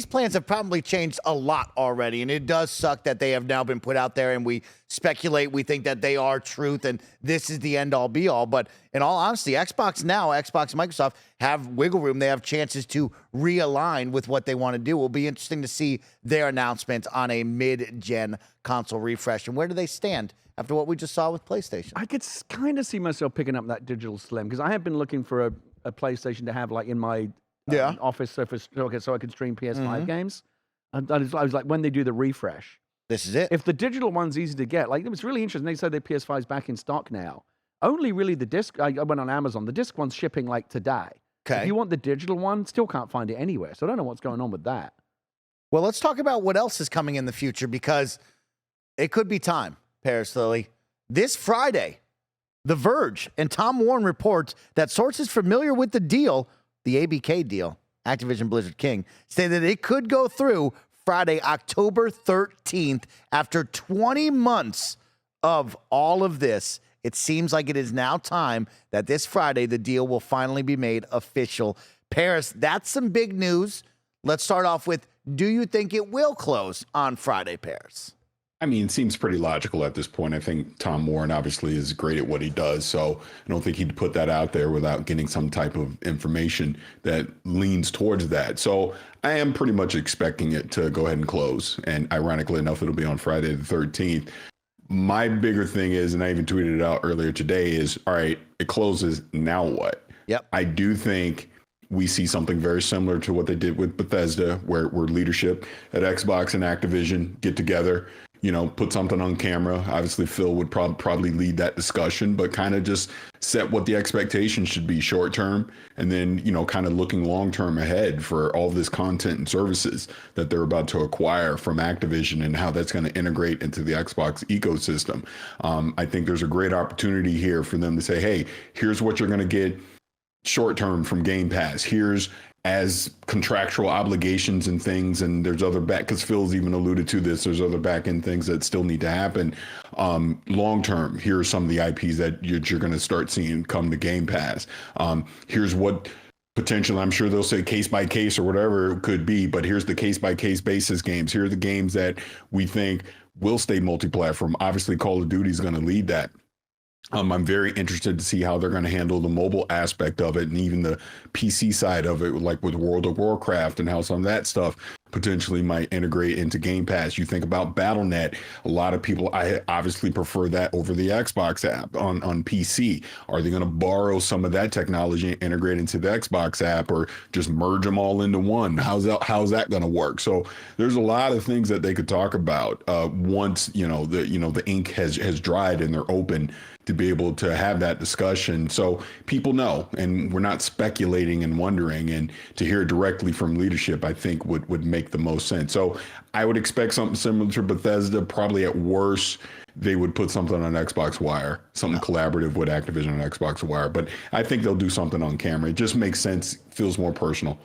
plans have probably changed a lot already, and it does suck that they have now been put out there, and we speculate, we think that they are truth, and this is the end-all, be-all. But in all honesty, Xbox and Microsoft have wiggle room. They have chances to realign with what they want to do. It will be interesting to see their announcement on a mid-gen console refresh. And where do they stand after what we just saw with PlayStation? I could kind of see myself picking up that digital slim, because I have been looking for a PlayStation to have in my office so I can stream PS5 games. And I was like, when they do the refresh, this is it. If the digital one's easy to get, it was really interesting. They said their PS5 is back in stock now. Only really the disc. I went on Amazon. The disc one's shipping today. Okay. If you want the digital one, still can't find it anywhere. So I don't know what's going on with that. Well, let's talk about what else is coming in the future, because it could be time, Parris Lilly. This Friday, The Verge and Tom Warren report that sources familiar with the deal, the ABK deal, Activision Blizzard King, say that it could go through Friday, October 13th. After 20 months of all of this, it seems like it is now time that this Friday the deal will finally be made official. Parris, that's some big news. Let's start off with, do you think it will close on Friday, Parris? It seems pretty logical at this point. I think Tom Warren obviously is great at what he does, so I don't think he'd put that out there without getting some type of information that leans towards that. So I am pretty much expecting it to go ahead and close, and ironically enough, it'll be on Friday the 13th. My bigger thing is, and I even tweeted it out earlier today, is, all right, it closes, now what? Yep. I do think we see something very similar to what they did with Bethesda, where leadership at Xbox and Activision get together. put something on camera. Obviously, Phil would probably lead that discussion, but kind of just set what the expectation should be short term, and then, kind of looking long term ahead for all this content and services that they're about to acquire from Activision and how that's going to integrate into the Xbox ecosystem. I think there's a great opportunity here for them to say, hey, here's what you're going to get short term from Game Pass. Here's as contractual obligations and things, and there's other because Phil's even alluded to this, there's other back end things that still need to happen. Long term, here are some of the IPs that you're going to start seeing come to Game Pass. Here's what potentially, I'm sure they'll say case by case or whatever it could be, but here's the case by case basis games. Here are the games that we think will stay multi-platform. Obviously, Call of Duty is going to lead that. I'm very interested to see how they're going to handle the mobile aspect of it and even the PC side of it, like with World of Warcraft, and how some of that stuff potentially might integrate into Game Pass. You think about Battle.net. A lot of people, I obviously prefer that over the Xbox app on PC. Are they going to borrow some of that technology and integrate into the Xbox app, or just merge them all into one? How's that going to work? So there's a lot of things that they could talk about once the ink has dried and they're open to be able to have that discussion, so people know, and we're not speculating and wondering. And to hear it directly from leadership, I think would make the most sense. So I would expect something similar to Bethesda. Probably at worst, they would put something on Xbox Wire, something collaborative with Activision on Xbox Wire. But I think they'll do something on camera. It just makes sense, feels more personal.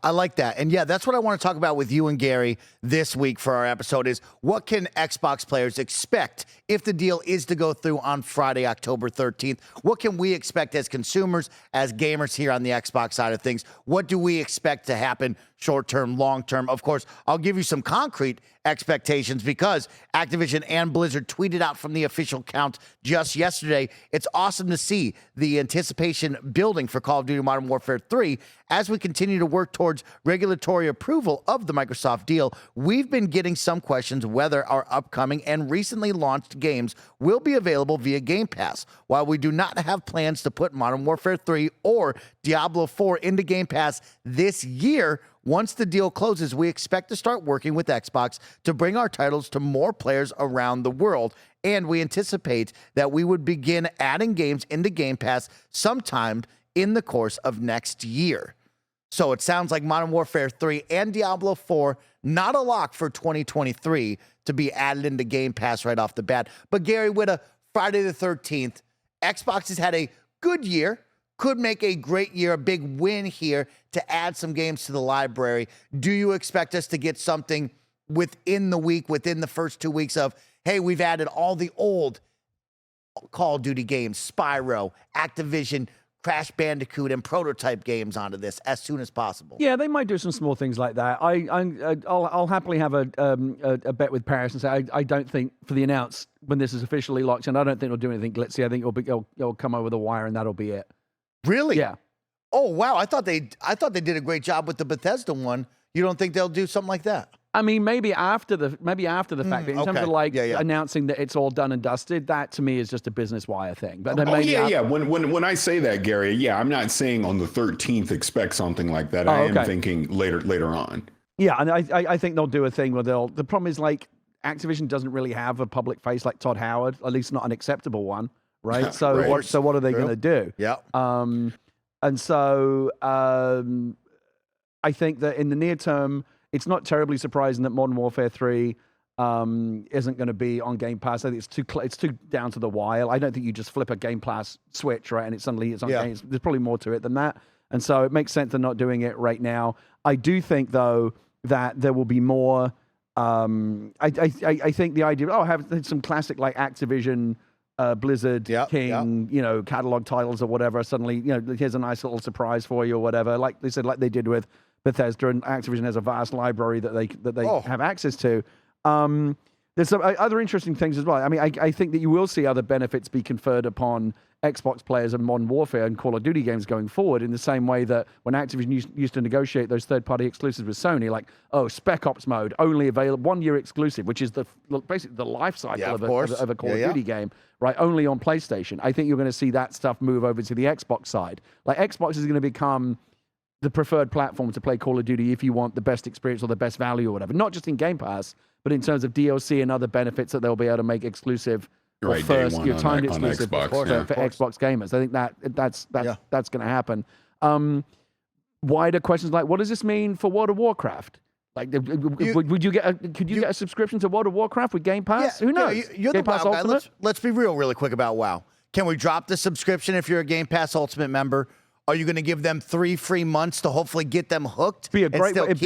I like that. And yeah, that's what I want to talk about with you and Gary this week for our episode is what can Xbox players expect if the deal is to go through on Friday, October 13th? What can we expect as consumers, as gamers here on the Xbox side of things? What do we expect to happen short-term, long-term? Of course, I'll give you some concrete expectations because Activision and Blizzard tweeted out from the official count just yesterday. It's awesome to see the anticipation building for Call of Duty Modern Warfare 3 as we continue to work towards regulatory approval of the Microsoft deal. We've been getting some questions whether our upcoming and recently launched games will be available via Game Pass. While we do not have plans to put Modern Warfare 3 or Diablo 4 into Game Pass this year, once the deal closes, we expect to start working with Xbox to bring our titles to more players around the world. And we anticipate that we would begin adding games into Game Pass sometime in the course of next year. So it sounds like Modern Warfare 3 and Diablo 4, not a lock for 2023 to be added into Game Pass right off the bat. But Gary, with a Friday the 13th, Xbox has had a good year. Could make a great year, a big win here to add some games to the library. Do you expect us to get something within the week, within the first 2 weeks of, hey, we've added all the old Call of Duty games, Spyro, Activision, Crash Bandicoot, and Prototype games onto this as soon as possible? Yeah, they might do some small things like that. I'll happily have a bet with Parris and say I don't think for the announce when this is officially locked in, I don't think it'll do anything glitzy. I think it'll come over the wire and that'll be it. Really? Yeah. Oh wow! I thought they did a great job with the Bethesda one. You don't think they'll do something like that? I mean, maybe after the fact. In terms of announcing that it's all done and dusted, that to me is just a business wire thing. But then When I say that, Gary, I'm not saying on the 13th expect something like that. I am thinking later on. Yeah, and I think they'll do a thing where the problem is like Activision doesn't really have a public face like Todd Howard, at least not an acceptable one. Right. So what are they going to do? Yeah. And so I think that in the near term, it's not terribly surprising that Modern Warfare 3 isn't going to be on Game Pass. I think it's too down to the wire. I don't think you just flip a Game Pass switch, right, and it's on Games. There's probably more to it than that. And so it makes sense they're not doing it right now. I do think, though, that there will be more. I think the idea of have some classic like Activision, Blizzard, King, catalog titles or whatever. Suddenly, here's a nice little surprise for you or whatever. Like they said, like they did with Bethesda, and Activision has a vast library that they have access to. There's some other interesting things as well. I mean, I think that you will see other benefits be conferred upon Xbox players of Modern Warfare and Call of Duty games going forward, in the same way that when Activision used to negotiate those third-party exclusives with Sony, like, Spec Ops mode, only available, 1 year exclusive, which is basically the life cycle of a Call of Duty game, right? Only on PlayStation. I think you're going to see that stuff move over to the Xbox side. Like, Xbox is going to become the preferred platform to play Call of Duty if you want the best experience or the best value or whatever. Not just in Game Pass, but in terms of DLC and other benefits that they'll be able to make exclusive or Right, day first, one on timed on exclusive Xbox, for yeah. Xbox gamers. I think that's going to happen. Wider questions like, what does this mean for World of Warcraft? Like, would you get? Could you get a subscription to World of Warcraft with Game Pass? Who knows? You're Game the Pass WoW guy. Ultimate? Let's be real really quick about WoW. Can we drop the subscription if you're a Game Pass Ultimate member? Are you going to give them 3 free months to hopefully get them hooked? It'd be a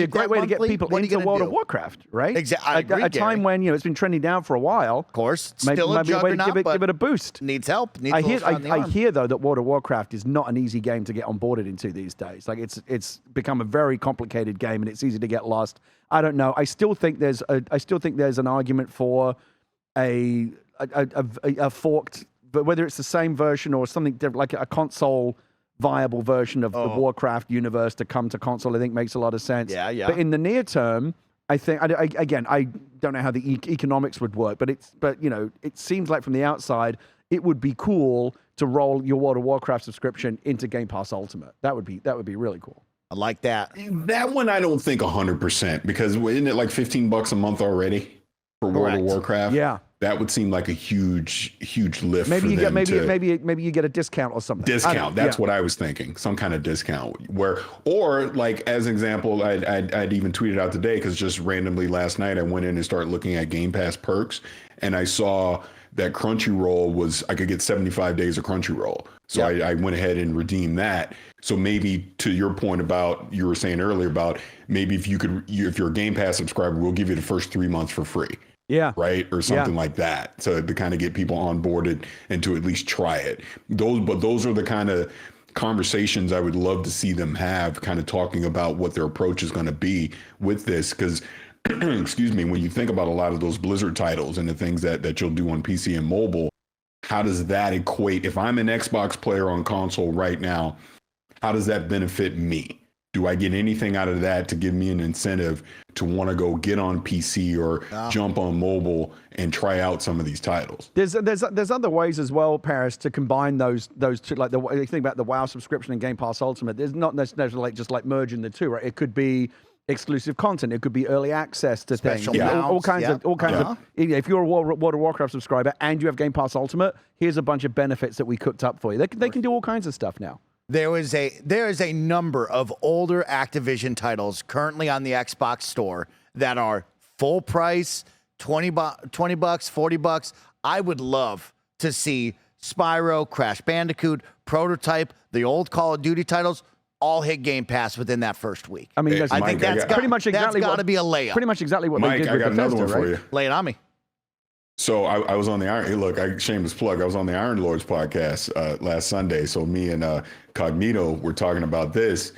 great way to get people What are you into gonna World do? of Warcraft, right? Exactly. I agree, At a time Gary. when it's been trending down for a while. Of course, Maybe still a a way to juggernaut, give but it a boost. needs help. Needs I a little hear, shot in the I arm. hear though that World of Warcraft is not an easy game to get onboarded into these days. Like it's become a very complicated game and it's easy to get lost. I don't know. I still think there's an argument for a forked, but whether it's the same version or something different, like a console viable version of the Warcraft universe to come to console, I think makes a lot of sense. Yeah. But in the near term, I think again, I don't know how the economics would work, but it seems like from the outside, it would be cool to roll your World of Warcraft subscription into Game Pass Ultimate. That would be really cool. I like that. That one I don't think 100% because isn't it like $15 a month already for World of Warcraft? Yeah. That would seem like a huge lift. Maybe for you get them maybe you get a discount or something. discount. That's what I was thinking. Some kind of discount or like as an example, I'd even tweeted out today because just randomly last night I went in and started looking at Game Pass perks and I saw that Crunchyroll I could get 75 days of Crunchyroll. So I went ahead and redeemed that. So maybe to your point about you were saying earlier about maybe if you're a Game Pass subscriber, we'll give you the first 3 months for free. Yeah. Right. Or something like that. So to kind of get people onboarded and to at least try it. Those are the kind of conversations I would love to see them have, kind of talking about what their approach is going to be with this. Because, excuse me, when you think about a lot of those Blizzard titles and the things that you'll do on PC and mobile, how does that equate? If I'm an Xbox player on console right now, how does that benefit me? Do I get anything out of that to give me an incentive to want to go get on PC or jump on mobile and try out some of these titles? There's other ways as well, Parris, to combine those two. Like you think about the WoW subscription and Game Pass Ultimate. There's not necessarily just like merging the two, right? It could be exclusive content. It could be early access to Special things. mounts, All kinds of. If you're a World of Warcraft subscriber and you have Game Pass Ultimate, here's a bunch of benefits that we cooked up for you. They can do all kinds of stuff now. There is a number of older Activision titles currently on the Xbox store that are full price, $20, $40. I would love to see Spyro, Crash Bandicoot, Prototype, the old Call of Duty titles all hit Game Pass within that first week. I mean, I think that's pretty much exactly got to be a layup. Pretty much exactly what Mike, they did I with got another Bethesda, one right? for you. Lay it on me. So I was on the Iron. Hey, look, shameless plug. I was on the Iron Lords podcast last Sunday. So me and Cognito were talking about this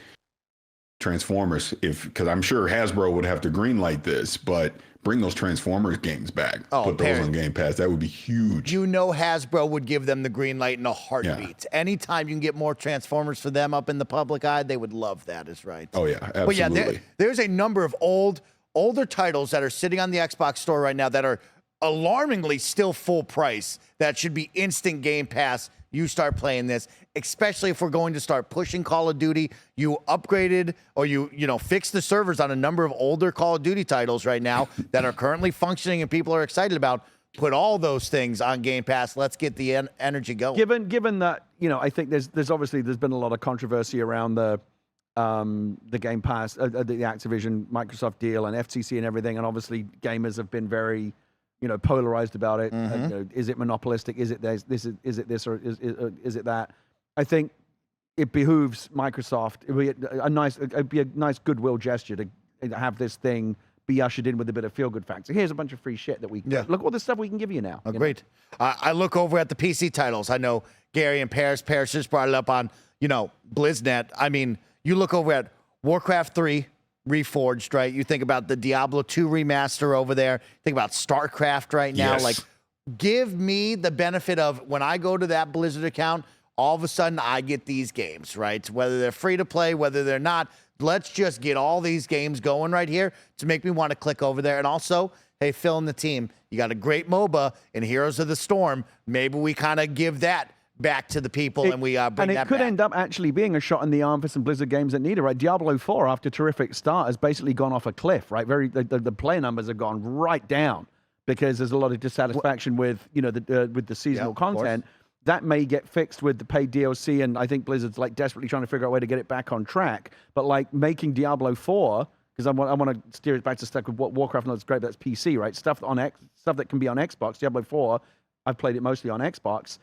Transformers. Because I'm sure Hasbro would have to greenlight this, but bring those Transformers games back. Put those on Game Pass. That would be huge. You know, Hasbro would give them the green light in a heartbeat. Anytime you can get more Transformers for them up in the public eye, they would love that. Is right. Oh yeah, absolutely. But yeah, there's a number of older titles that are sitting on the Xbox store right now that are alarmingly still full price that should be instant Game Pass. You start playing this, especially if we're going to start pushing Call of Duty. You upgraded or you fixed the servers on a number of older Call of Duty titles right now that are currently functioning and people are excited about. Put all those things on Game Pass. Let's get the energy going. Given that, I think there's been a lot of controversy around the Game Pass, the Activision Microsoft deal and FTC and everything, and obviously gamers have been very polarized about it. Is it monopolistic? Is it this? Is it this or is it that? I think it behooves Microsoft. It'd be a nice goodwill gesture to have this thing be ushered in with a bit of feel-good factor. Here's a bunch of free shit that we can look at all this stuff we can give you now. Agreed. I look over at the PC titles. I know Gary and Parris just brought it up on BlizzNet. I mean, you look over at Warcraft 3. Reforged, right? You think about the Diablo 2 remaster over there. Think about StarCraft right now. Yes. Like, give me the benefit of when I go to that Blizzard account, all of a sudden I get these games, right? Whether they're free to play, whether they're not. Let's just get all these games going right here to make me want to click over there. And also, hey, Phil and the team, you got a great MOBA in Heroes of the Storm. Maybe we kind of give that back to the people and we bring that back. And it could end up actually being a shot in the arm for some Blizzard games that need it, right? Diablo 4, after a terrific start, has basically gone off a cliff, right? The player numbers have gone right down because there's a lot of dissatisfaction with, with the seasonal content. That may get fixed with the paid DLC, and I think Blizzard's like desperately trying to figure out a way to get it back on track. But like making Diablo 4, because I want to steer it back to stuff with what Warcraft knows great, but that's PC, right? Stuff that can be on Xbox. Diablo 4, I've played it mostly on Xbox.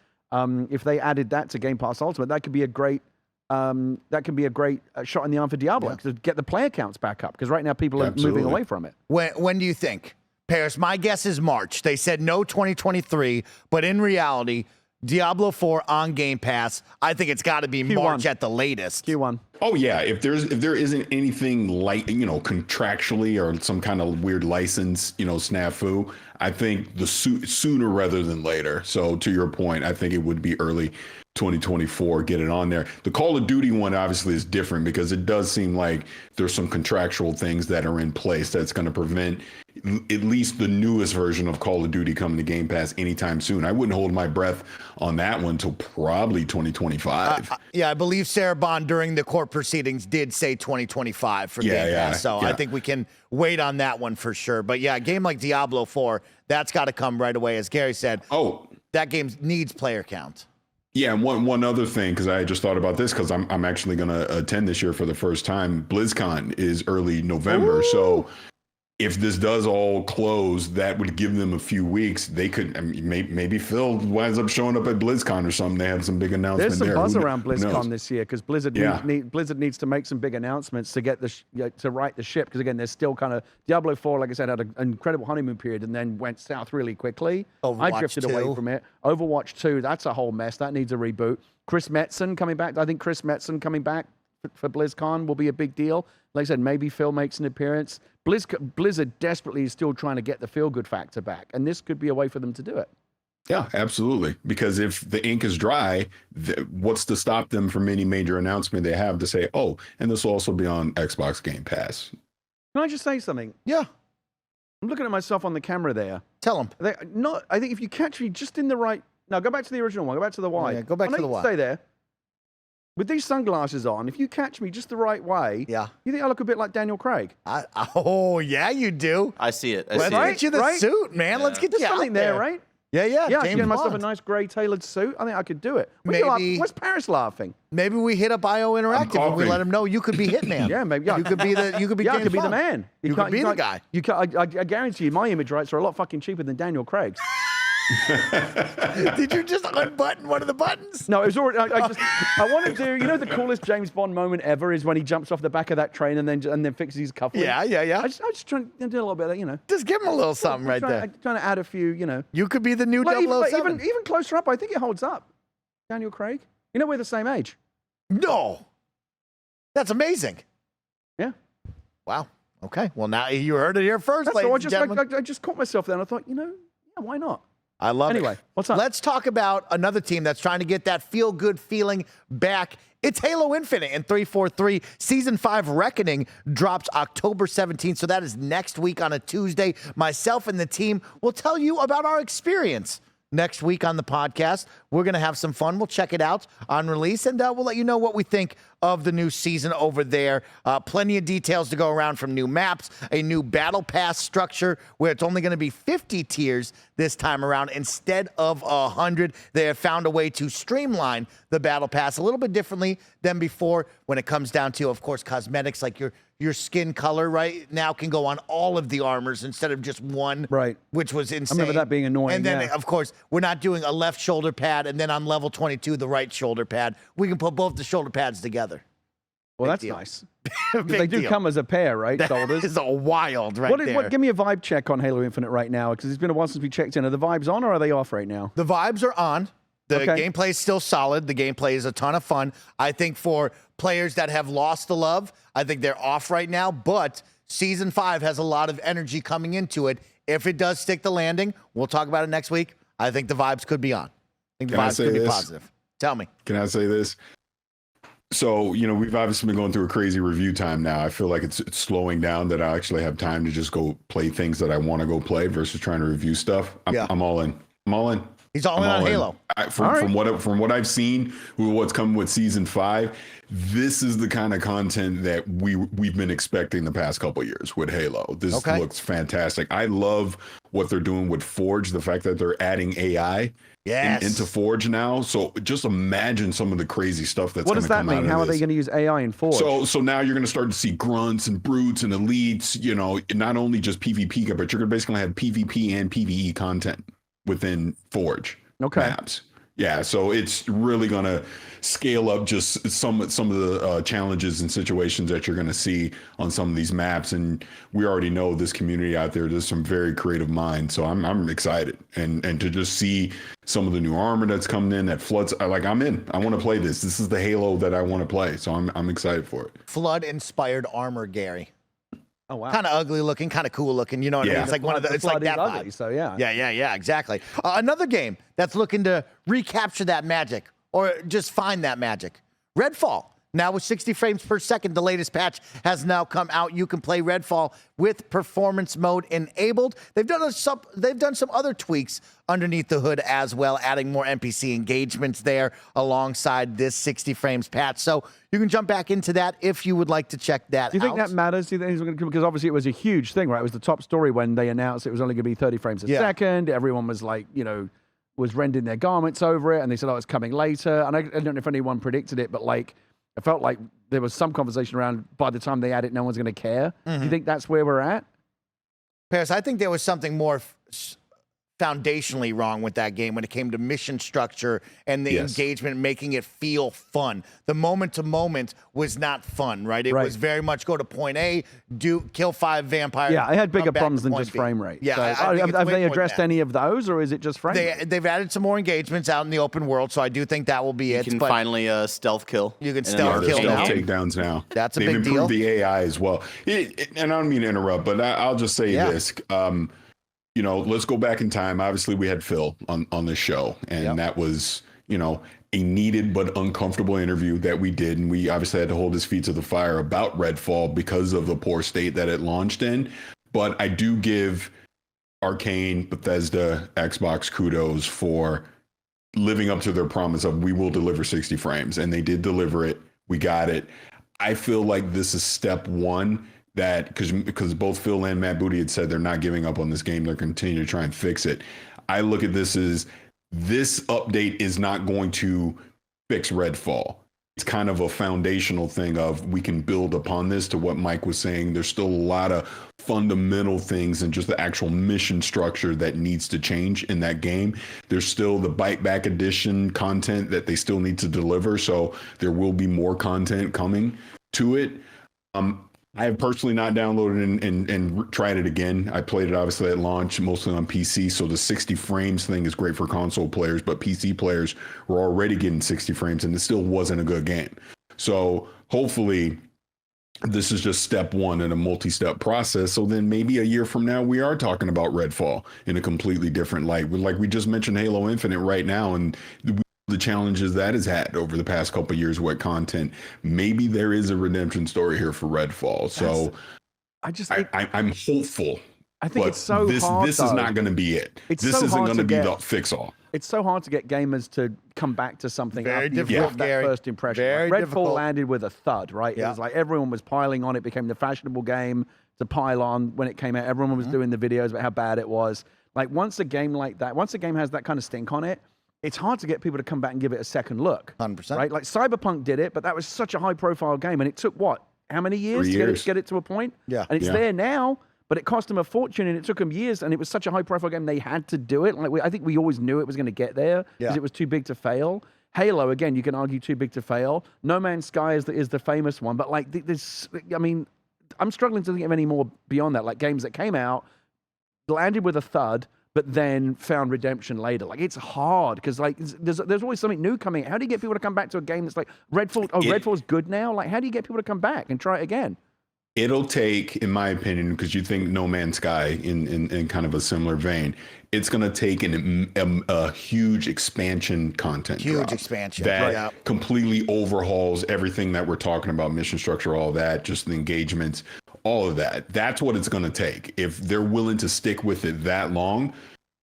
If they added that to Game Pass Ultimate, that could be a great shot in the arm for Diablo to get the player counts back up. Because right now people are moving away from it. When do you think, Parris? My guess is March. They said no 2023, but in reality, Diablo 4 on Game Pass, I think it's got to be March at the latest. Q1. Oh yeah, if there isn't anything like contractually or some kind of weird license snafu, I think the sooner rather than later. So to your point, I think it would be early 2024, get it on there. The Call of Duty one obviously is different because it does seem like there's some contractual things that are in place that's going to prevent at least the newest version of Call of Duty coming to Game Pass anytime soon. I wouldn't hold my breath on that one till probably 2025. I believe Sarah Bond during the court proceedings did say 2025 for Game Pass. So I think we can wait on that one for sure. But yeah, a game like Diablo 4, that's got to come right away. As Gary said, that game needs player count. Yeah, and one other thing, because I just thought about this, because I'm actually going to attend this year for the first time. BlizzCon is early November, so if this does all close, that would give them a few weeks. They could, maybe Phil winds up showing up at BlizzCon or something. They have some big announcement there. There's some buzz around BlizzCon this year because Blizzard needs to make some big announcements to get to right the ship. Because again, there's still kind of Diablo 4, like I said, had an incredible honeymoon period and then went south really quickly. I drifted away from it. Overwatch 2, that's a whole mess. That needs a reboot. Chris Metzen coming back. I think Chris Metzen coming back for BlizzCon will be a big deal. Like I said, maybe Phil makes an appearance. Blizzard desperately is still trying to get the feel-good factor back, and this could be a way for them to do it. Yeah, absolutely. Because if the ink is dry, what's to stop them from any major announcement they have to say, and this will also be on Xbox Game Pass? Can I just say something? Yeah. I'm looking at myself on the camera there. Tell them. I think if you catch me just in the right... No, go back to the original one. Go back to the wide. Yeah, go back to the wide. Stay there. With these sunglasses on, if you catch me just the right way, you think I look a bit like Daniel Craig? Yeah, you do. I see it. Let's get you the suit, man. Yeah. Let's get you out something there, right? Yeah. Yeah, I can get myself a nice gray tailored suit. I think I could do it. Where's Parris laughing? Maybe we hit up IO Interactive and we let him know you could be Hitman. Yeah, maybe. You could be the. You could be. I could be the man. You could be the guy. I guarantee you, my image rights are a lot fucking cheaper than Daniel Craig's. Did you just unbutton one of the buttons? No, it was already. I want to do. The coolest James Bond moment ever is when he jumps off the back of that train and then fixes his cufflinks. Yeah. I just trying to do a little bit of Just give him a little something right there. Trying to add a few. You could be the new 007. Even closer up, I think it holds up. Daniel Craig. We're the same age. No, that's amazing. Yeah. Wow. Okay. Well, now you heard it here first, ladies and gentlemen. I just caught myself there, and I thought, why not? I love it. Anyway, what's up? Let's talk about another team that's trying to get that feel-good feeling back. It's Halo Infinite, and 343 Season 5 Reckoning drops October 17th, so that is next week on a Tuesday. Myself and the team will tell you about our experience next week on the podcast. We're going to have some fun. We'll check it out on release, and we'll let you know what we think of the new season over there. Plenty of details to go around from new maps, a new battle pass structure where it's only going to be 50 tiers this time around instead of 100. They have found a way to streamline the battle pass a little bit differently than before when it comes down to, of course, cosmetics like your skin color right now can go on all of the armors instead of just one, right? Which was insane. I remember that being annoying. And then, of course, we're not doing a left shoulder pad and then on level 22, the right shoulder pad. We can put both the shoulder pads together. Well, that's nice. They do come as a pair, right? Shoulders. That is a wild there. Give me a vibe check on Halo Infinite right now, because it's been a while since we checked in. Are the vibes on or are they off right now? The vibes are on. The gameplay is still solid. The gameplay is a ton of fun. I think for players that have lost the love, I think they're off right now. But Season 5 has a lot of energy coming into it. If it does stick the landing, we'll talk about it next week. I think the vibes could be on. I think the vibes could be positive. Tell me. Can I say this? So, we've obviously been going through a crazy review time now. I feel like it's slowing down that I actually have time to just go play things that I want to go play versus trying to review stuff. I'm all in. I'm all in. He's all in on Halo. From what I've seen, what's coming with season 5, this is the kind of content that we've been expecting the past couple of years with Halo. This looks fantastic. I love what they're doing with Forge. The fact that they're adding AI into Forge now. So just imagine some of the crazy stuff that's going to come out of this. What does that mean? How are they going to use AI in Forge? So now you're going to start to see grunts and brutes and elites. You know, not only just PvP, but you're basically going to have PvP and PvE content within Forge maps. Yeah, so it's really going to scale up just some of the challenges and situations that you're going to see on some of these maps. And we already know this community out there. There's some very creative minds. So I'm excited. And to just see some of the new armor that's coming in that floods, I'm in. I want to play this. This is the Halo that I want to play. So I'm excited for it. Flood-inspired armor, Gary. Oh, wow. Kind of ugly looking, kind of cool looking. You know what I mean? It's like one of the, it's like that vibe. Ugly, so yeah. Yeah, exactly. Another game that's looking to recapture that magic or just find that magic. Redfall. Now with 60 frames per second, the latest patch has now come out. You can play Redfall with performance mode enabled. They've done some other tweaks underneath the hood as well, adding more NPC engagements there alongside this 60 frames patch. So you can jump back into that if you would like to check that out. Do you think that matters? Do you think because obviously it was a huge thing, right? It was the top story when they announced it was only going to be 30 frames a second. Everyone was like, was rending their garments over it, and they said, "Oh, it's coming later." And I don't know if anyone predicted it, but like, I felt like there was some conversation around by the time they add it, no one's going to care. Do you think that's where we're at? Parris, I think there was something more foundationally wrong with that game when it came to mission structure and the engagement, making it feel fun. The moment to moment was not fun, right? It was very much go to point A, kill 5 vampires. Yeah, I had bigger problems than just frame rate. Yeah, so, have they addressed any of those, or is it just frame rate? They've added some more engagements out in the open world, so I do think that will be it. You can finally stealth kill. You can stealth kill now. Takedowns now. That's a They've big deal. improved the AI as well. And I don't mean to interrupt, but I'll just say this. Let's go back in time. Obviously, we had Phil on this show, and that was, a needed but uncomfortable interview that we did. And we obviously had to hold his feet to the fire about Redfall because of the poor state that it launched in. But I do give Arcane, Bethesda, Xbox kudos for living up to their promise of we will deliver 60 frames. And they did deliver it. We got it. I feel like this is step one. That because both Phil and Matt Booty had said they're not giving up on this game, they're continuing to try and fix it. I look at this as this update is not going to fix Redfall. It's kind of a foundational thing of we can build upon this. To what Mike was saying, there's still a lot of fundamental things and just the actual mission structure that needs to change in that game. There's still the Bite Back Edition content that they still need to deliver, so there will be more content coming to it. I have personally not downloaded and tried it again. I played it obviously at launch, mostly on PC. So the 60 frames thing is great for console players, but PC players were already getting 60 frames and it still wasn't a good game. So hopefully this is just step one in a multi-step process. So then maybe a year from now, we are talking about Redfall in a completely different light. Like we just mentioned Halo Infinite right now, and the challenges that has had over the past couple of years with content. Maybe there is a redemption story here for Redfall. So I'm hopeful. I think it's so hard. This is not going to be it. This isn't going to be the fix all. It's so hard to get gamers to come back to something after you've difficult, that Gary. first impression. Redfall landed with a thud, right? It was like everyone was piling on. It became the fashionable game to pile on when it came out. Everyone was doing the videos about how bad it was. Like once a game like that, once a game has that kind of stink on it, it's hard to get people to come back and give it a second look. 100%. Right? Like Cyberpunk did it, but that was such a high-profile game, and it took what? How many years 3 years. to get it to a point? Yeah. And it's there now, but it cost them a fortune, and it took them years, and it was such a high-profile game, they had to do it. Like I think we always knew it was going to get there because it was too big to fail. Halo, again, you can argue too big to fail. No Man's Sky is the famous one, but like this, I mean, I'm struggling to think of any more beyond that. Like games that came out, landed with a thud, but then found redemption later. Like it's hard because like there's always something new coming. How do you get people to come back to a game that's like Redfall? Oh, Redfall's good now. Like how do you get people to come back and try it again? It'll take, in my opinion, because you think No Man's Sky in kind of a similar vein, it's going to take a huge expansion content. Huge expansion that completely overhauls everything that we're talking about, mission structure, all that, just the engagements. All of that. That's what it's going to take. If they're willing to stick with it that long,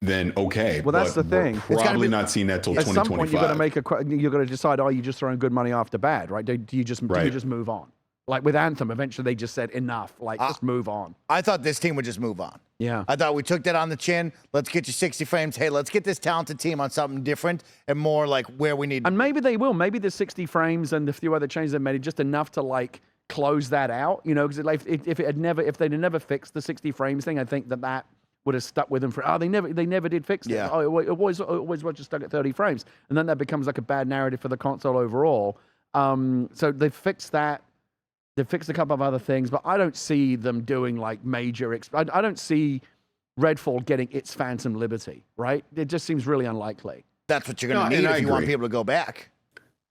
then okay. Well, that's but the thing. We're It's probably not seeing that till At 2025. some point, you're going to decide, are you just throwing good money after bad, right? Do you just move on? Like with Anthem, eventually they just said enough. Like just move on. I thought this team would just move on. Yeah. I thought we took that on the chin. Let's get you 60 frames. Hey, let's get this talented team on something different and more like where we need. And maybe they will. Maybe the 60 frames and the few other changes they made just enough to like close that out. You know, because if they'd never fixed the 60 frames thing, I think that would have stuck with them for. Oh, they never did fix it. Yeah. Oh, it always was just stuck at 30 frames, and then that becomes like a bad narrative for the console overall. So they fixed that. They fixed a couple of other things, but I don't see them doing like major. I don't see Redfall getting its Phantom Liberty, right? It just seems really unlikely. That's what you're going to need if you want people to go back.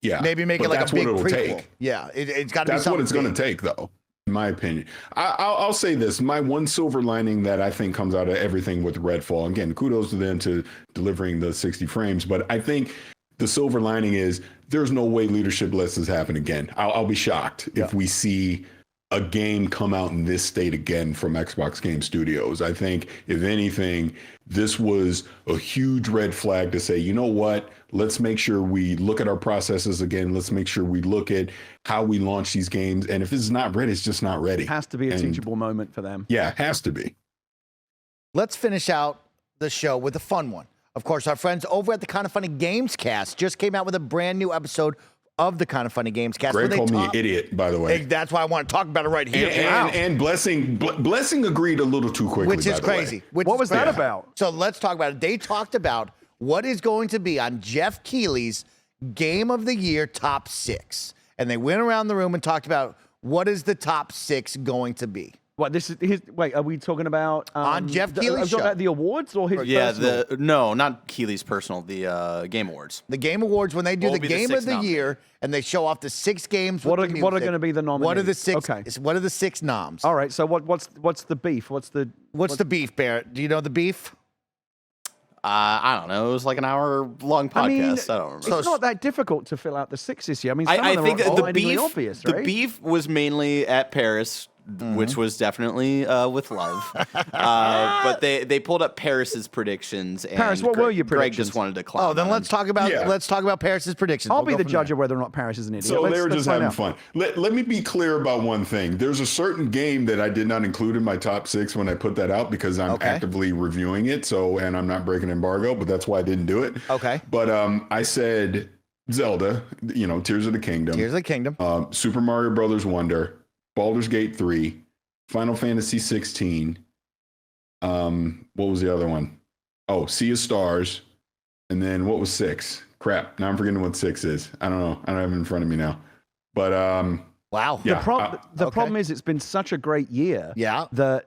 Yeah. Maybe make it like a big prequel. Yeah, it's got to be something. That's what it's going to take, though, in my opinion. I'll say this. My one silver lining that I think comes out of everything with Redfall, again, kudos to them to delivering the 60 frames, but I think the silver lining is there's no way leadership lets this happen again. I'll be shocked if we see a game come out in this state again from Xbox Game Studios. I think, if anything, this was a huge red flag to say, you know what, let's make sure we look at our processes again. Let's make sure we look at how we launch these games. And if it's not ready, it's just not ready. It has to be a teachable moment for them. Yeah, it has to be. Let's finish out the show with a fun one. Of course, our friends over at the KindaFunny Gamescast just came out with a brand new episode of the KindaFunny Gamescast. Greg called me an idiot, by the way. That's why I want to talk about it right here. And Blessing agreed a little too quickly, which is crazy. What was that about? So let's talk about it. They talked about what is going to be on Jeff Keighley's Game of the Year top 6. And they went around the room and talked about what is the top 6 going to be. What this is? Wait, are we talking about on Jeff Keighley's show? About the awards or his? Yeah, personal? No, not Keighley's personal. The Game Awards. The Game Awards, when they do the Game of the Year and they show off the 6 games. What are going to be the nominees? What are the 6? Okay. What are the 6 noms? All right. So what's the beef? What's the beef, Barrett? Do you know the beef? I don't know. It was like an hour-long podcast. I mean, I don't remember. It's not that difficult to fill out the 6 this year. I mean, I think the beef, obvious, right? The beef was mainly at Parris. Which was definitely with love, but they pulled up Parris's predictions. And Parris, what were your predictions? Greg just wanted to clown. Oh, then let's talk about Parris's predictions. I'll be the judge of whether or not Parris is an idiot. So they were just having fun. Let me be clear about one thing. There's a certain game that I did not include in my top 6 when I put that out because I'm actively reviewing it. And I'm not breaking embargo, but that's why I didn't do it. Okay. But I said Zelda, Tears of the Kingdom. Tears of the Kingdom. Super Mario Brothers Wonder. Baldur's Gate 3, Final Fantasy 16. What was the other one? Oh, Sea of Stars. And then what was 6? Crap. Now I'm forgetting what 6 is. I don't know. I don't have it in front of me now. But wow. Yeah, the problem is it's been such a great year. Yeah. That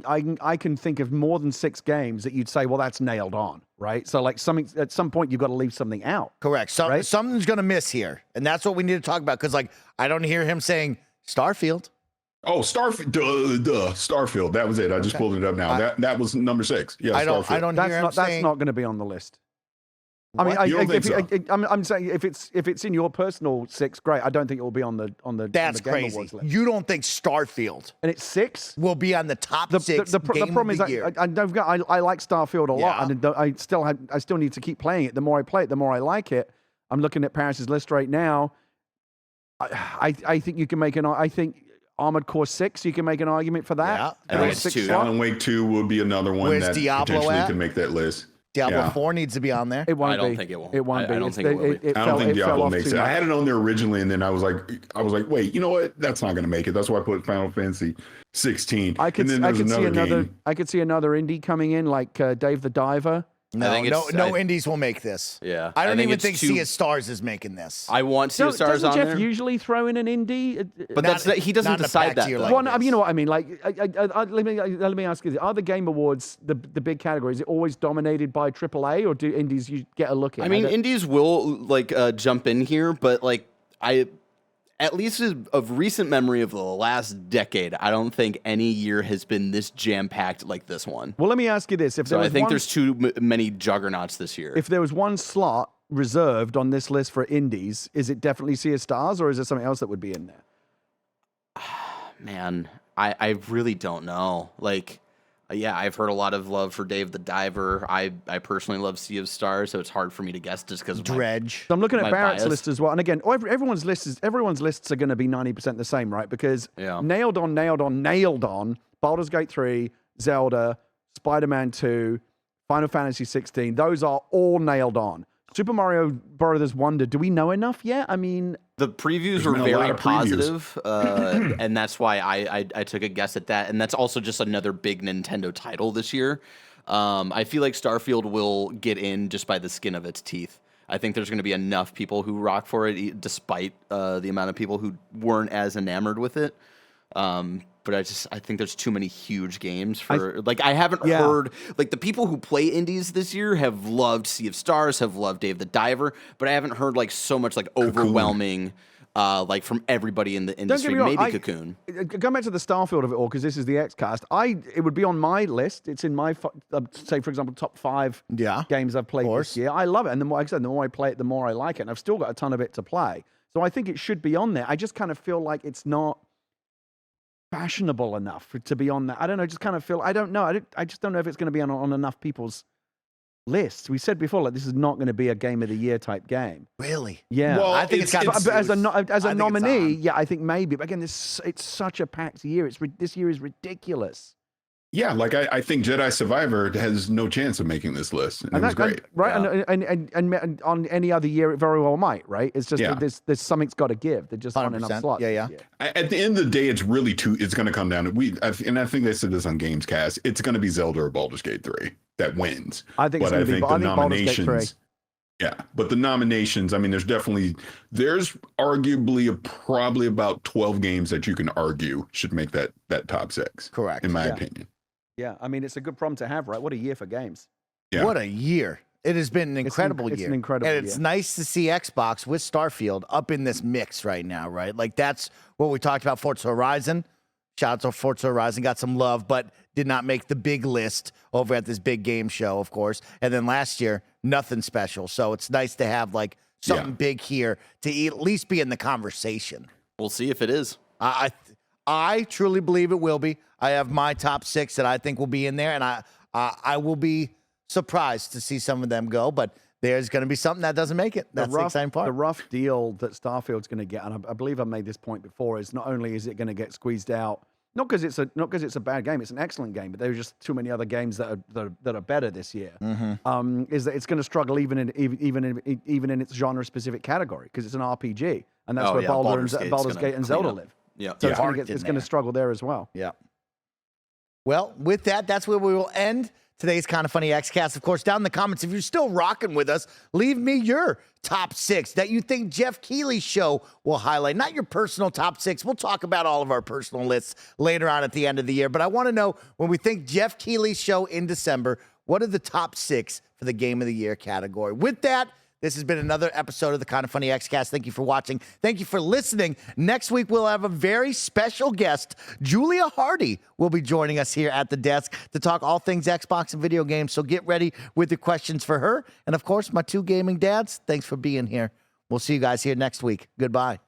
I can think of more than 6 games that you'd say, well, that's nailed on, right? So like at some point you've got to leave something out. Correct. Something's gonna miss here. And that's what we need to talk about. Because I don't hear him saying Starfield. Oh, Starfield. That was it. I just pulled it up now. That was number 6. Yeah, Starfield. I don't hear him saying. That's not going to be on the list. What? I mean, I'm saying if it's in your personal 6, great. I don't think it will be on the That's Game crazy. Awards list. You don't think Starfield and it's 6 will be on the top 6? The problem is I like Starfield a lot, and I still need to keep playing it. The more I play it, the more I like it. I'm looking at Parris's list right now. I think you can make I think Armored Core 6, you can make an argument for that. Yeah, I think it's 2. Alan Wake 2 will be another one that potentially could make that list. Diablo 4 needs to be on there. It won't I don't think it will. It won't be. I don't think it will. I don't think Diablo makes it. I had it on there originally, and then I was like, wait, you know what? That's not going to make it. That's why I put Final Fantasy 16. I could see another indie coming in, like Dave the Diver. No indies will make this. Yeah. I don't even think Sea of Stars is making this. I want Sea of Stars on there. Doesn't Jeff usually throw in an indie? But he doesn't decide that. Well, you know what I mean. Like, let me ask you: are the Game Awards the big category? Is it always dominated by AAA, or do indies you get a look at? I mean, indies will jump in here, but at least of recent memory of the last decade, I don't think any year has been this jam-packed like this one. Well, let me ask you this. I think there's too many juggernauts this year. If there was one slot reserved on this list for indies, is it definitely Sea of Stars, or is there something else that would be in there? Man, I really don't know. Yeah, I've heard a lot of love for Dave the Diver. I personally love Sea of Stars, so it's hard for me to guess just because of Dredge. So I'm looking at my Barrett's bias. list as well. And again, everyone's lists are going to be 90% the same, right? Because Yeah. nailed on, Baldur's Gate 3, Zelda, Spider-Man 2, Final Fantasy 16. Those are all nailed on. Super Mario Brothers Wonder, do we know enough yet? I mean, The previews There's were been a lot very of previews. positive, and that's why I took a guess at that. And that's also just another big Nintendo title this year. I feel like Starfield will get in just by the skin of its teeth. I think there's going to be enough people who rock for it, despite the amount of people who weren't as enamored with it. But I think there's too many huge games for I haven't heard like the people who play indies this year have loved Sea of Stars, have loved Dave the Diver, but I haven't heard like so much like overwhelming like from everybody in the industry. me wrong, Maybe Cocoon. Going back to the Starfield of it all, because this is the Xcast, it would be on my list. It's in my, say, for example, top 5 games I've played this year. I love it. And the more, like I said, the more I play it, the more I like it. And I've still got a ton of it to play. So I think it should be on there. I just kind of feel like it's not fashionable enough to be on that. I don't know. Just kind of feel, I don't know. I just don't know if it's going to be on enough people's lists. We said before, like, this is not going to be a game of the year type game. Really? Yeah. Well, I think it's got. But as a I think nominee, it's on. yeah, I think maybe. But again, it's such a packed year. This year is ridiculous. Yeah, like I think Jedi Survivor has no chance of making this list. And it was great. Right? And on any other year, it very well might. Right? It's just that there's something's got to give. There just aren't enough 100%. slots. Yeah. At the end of the day, it's really it's going to come down to and I think they said this on Gamescast. It's going to be Zelda or Baldur's Gate 3 that wins. I think it's but going to be. the I think Baldur's Gate 3. nominations. Yeah, but the nominations. I mean, there's arguably probably about 12 games that you can argue should make that top 6. Correct. In my opinion. Yeah, I mean, it's a good problem to have, right? What a year for games. Yeah. What a year. It has been an incredible year. It's an incredible And it's year. nice to see Xbox with Starfield up in this mix right now, right? Like, that's what we talked about. Forza Horizon. Shout out to Forza Horizon. Got some love, but did not make the big list over at this big game show, of course. And then last year, nothing special. So it's nice to have, like, something big here to at least be in the conversation. We'll see if it is. I truly believe it will be. I have my top 6 that I think will be in there, and I will be surprised to see some of them go, but there's going to be something that doesn't make it. That's the exciting part. The rough deal that Starfield's going to get, and I believe I made this point before, is not only is it going to get squeezed out, not because it's a bad game, it's an excellent game, but there are just too many other games that are better this year. Is that it's going to struggle even in its genre specific category because it's an RPG, and that's where Baldur's Gate and Zelda live. Yeah. So it's going to struggle there as well. Yeah. Well, with that, that's where we will end today's Kind of Funny Xcast. Of course, down in the comments, if you're still rocking with us, leave me your top 6 that you think Jeff Keighley's show will highlight. Not your personal top 6. We'll talk about all of our personal lists later on at the end of the year. But I want to know, when we think Jeff Keighley's show in December, what are the top 6 for the Game of the Year category? With that, this has been another episode of the Kind of Funny Xcast. Thank you for watching. Thank you for listening. Next week, we'll have a very special guest. Julia Hardy will be joining us here at the desk to talk all things Xbox and video games. So get ready with your questions for her. And, of course, my 2 gaming dads, thanks for being here. We'll see you guys here next week. Goodbye.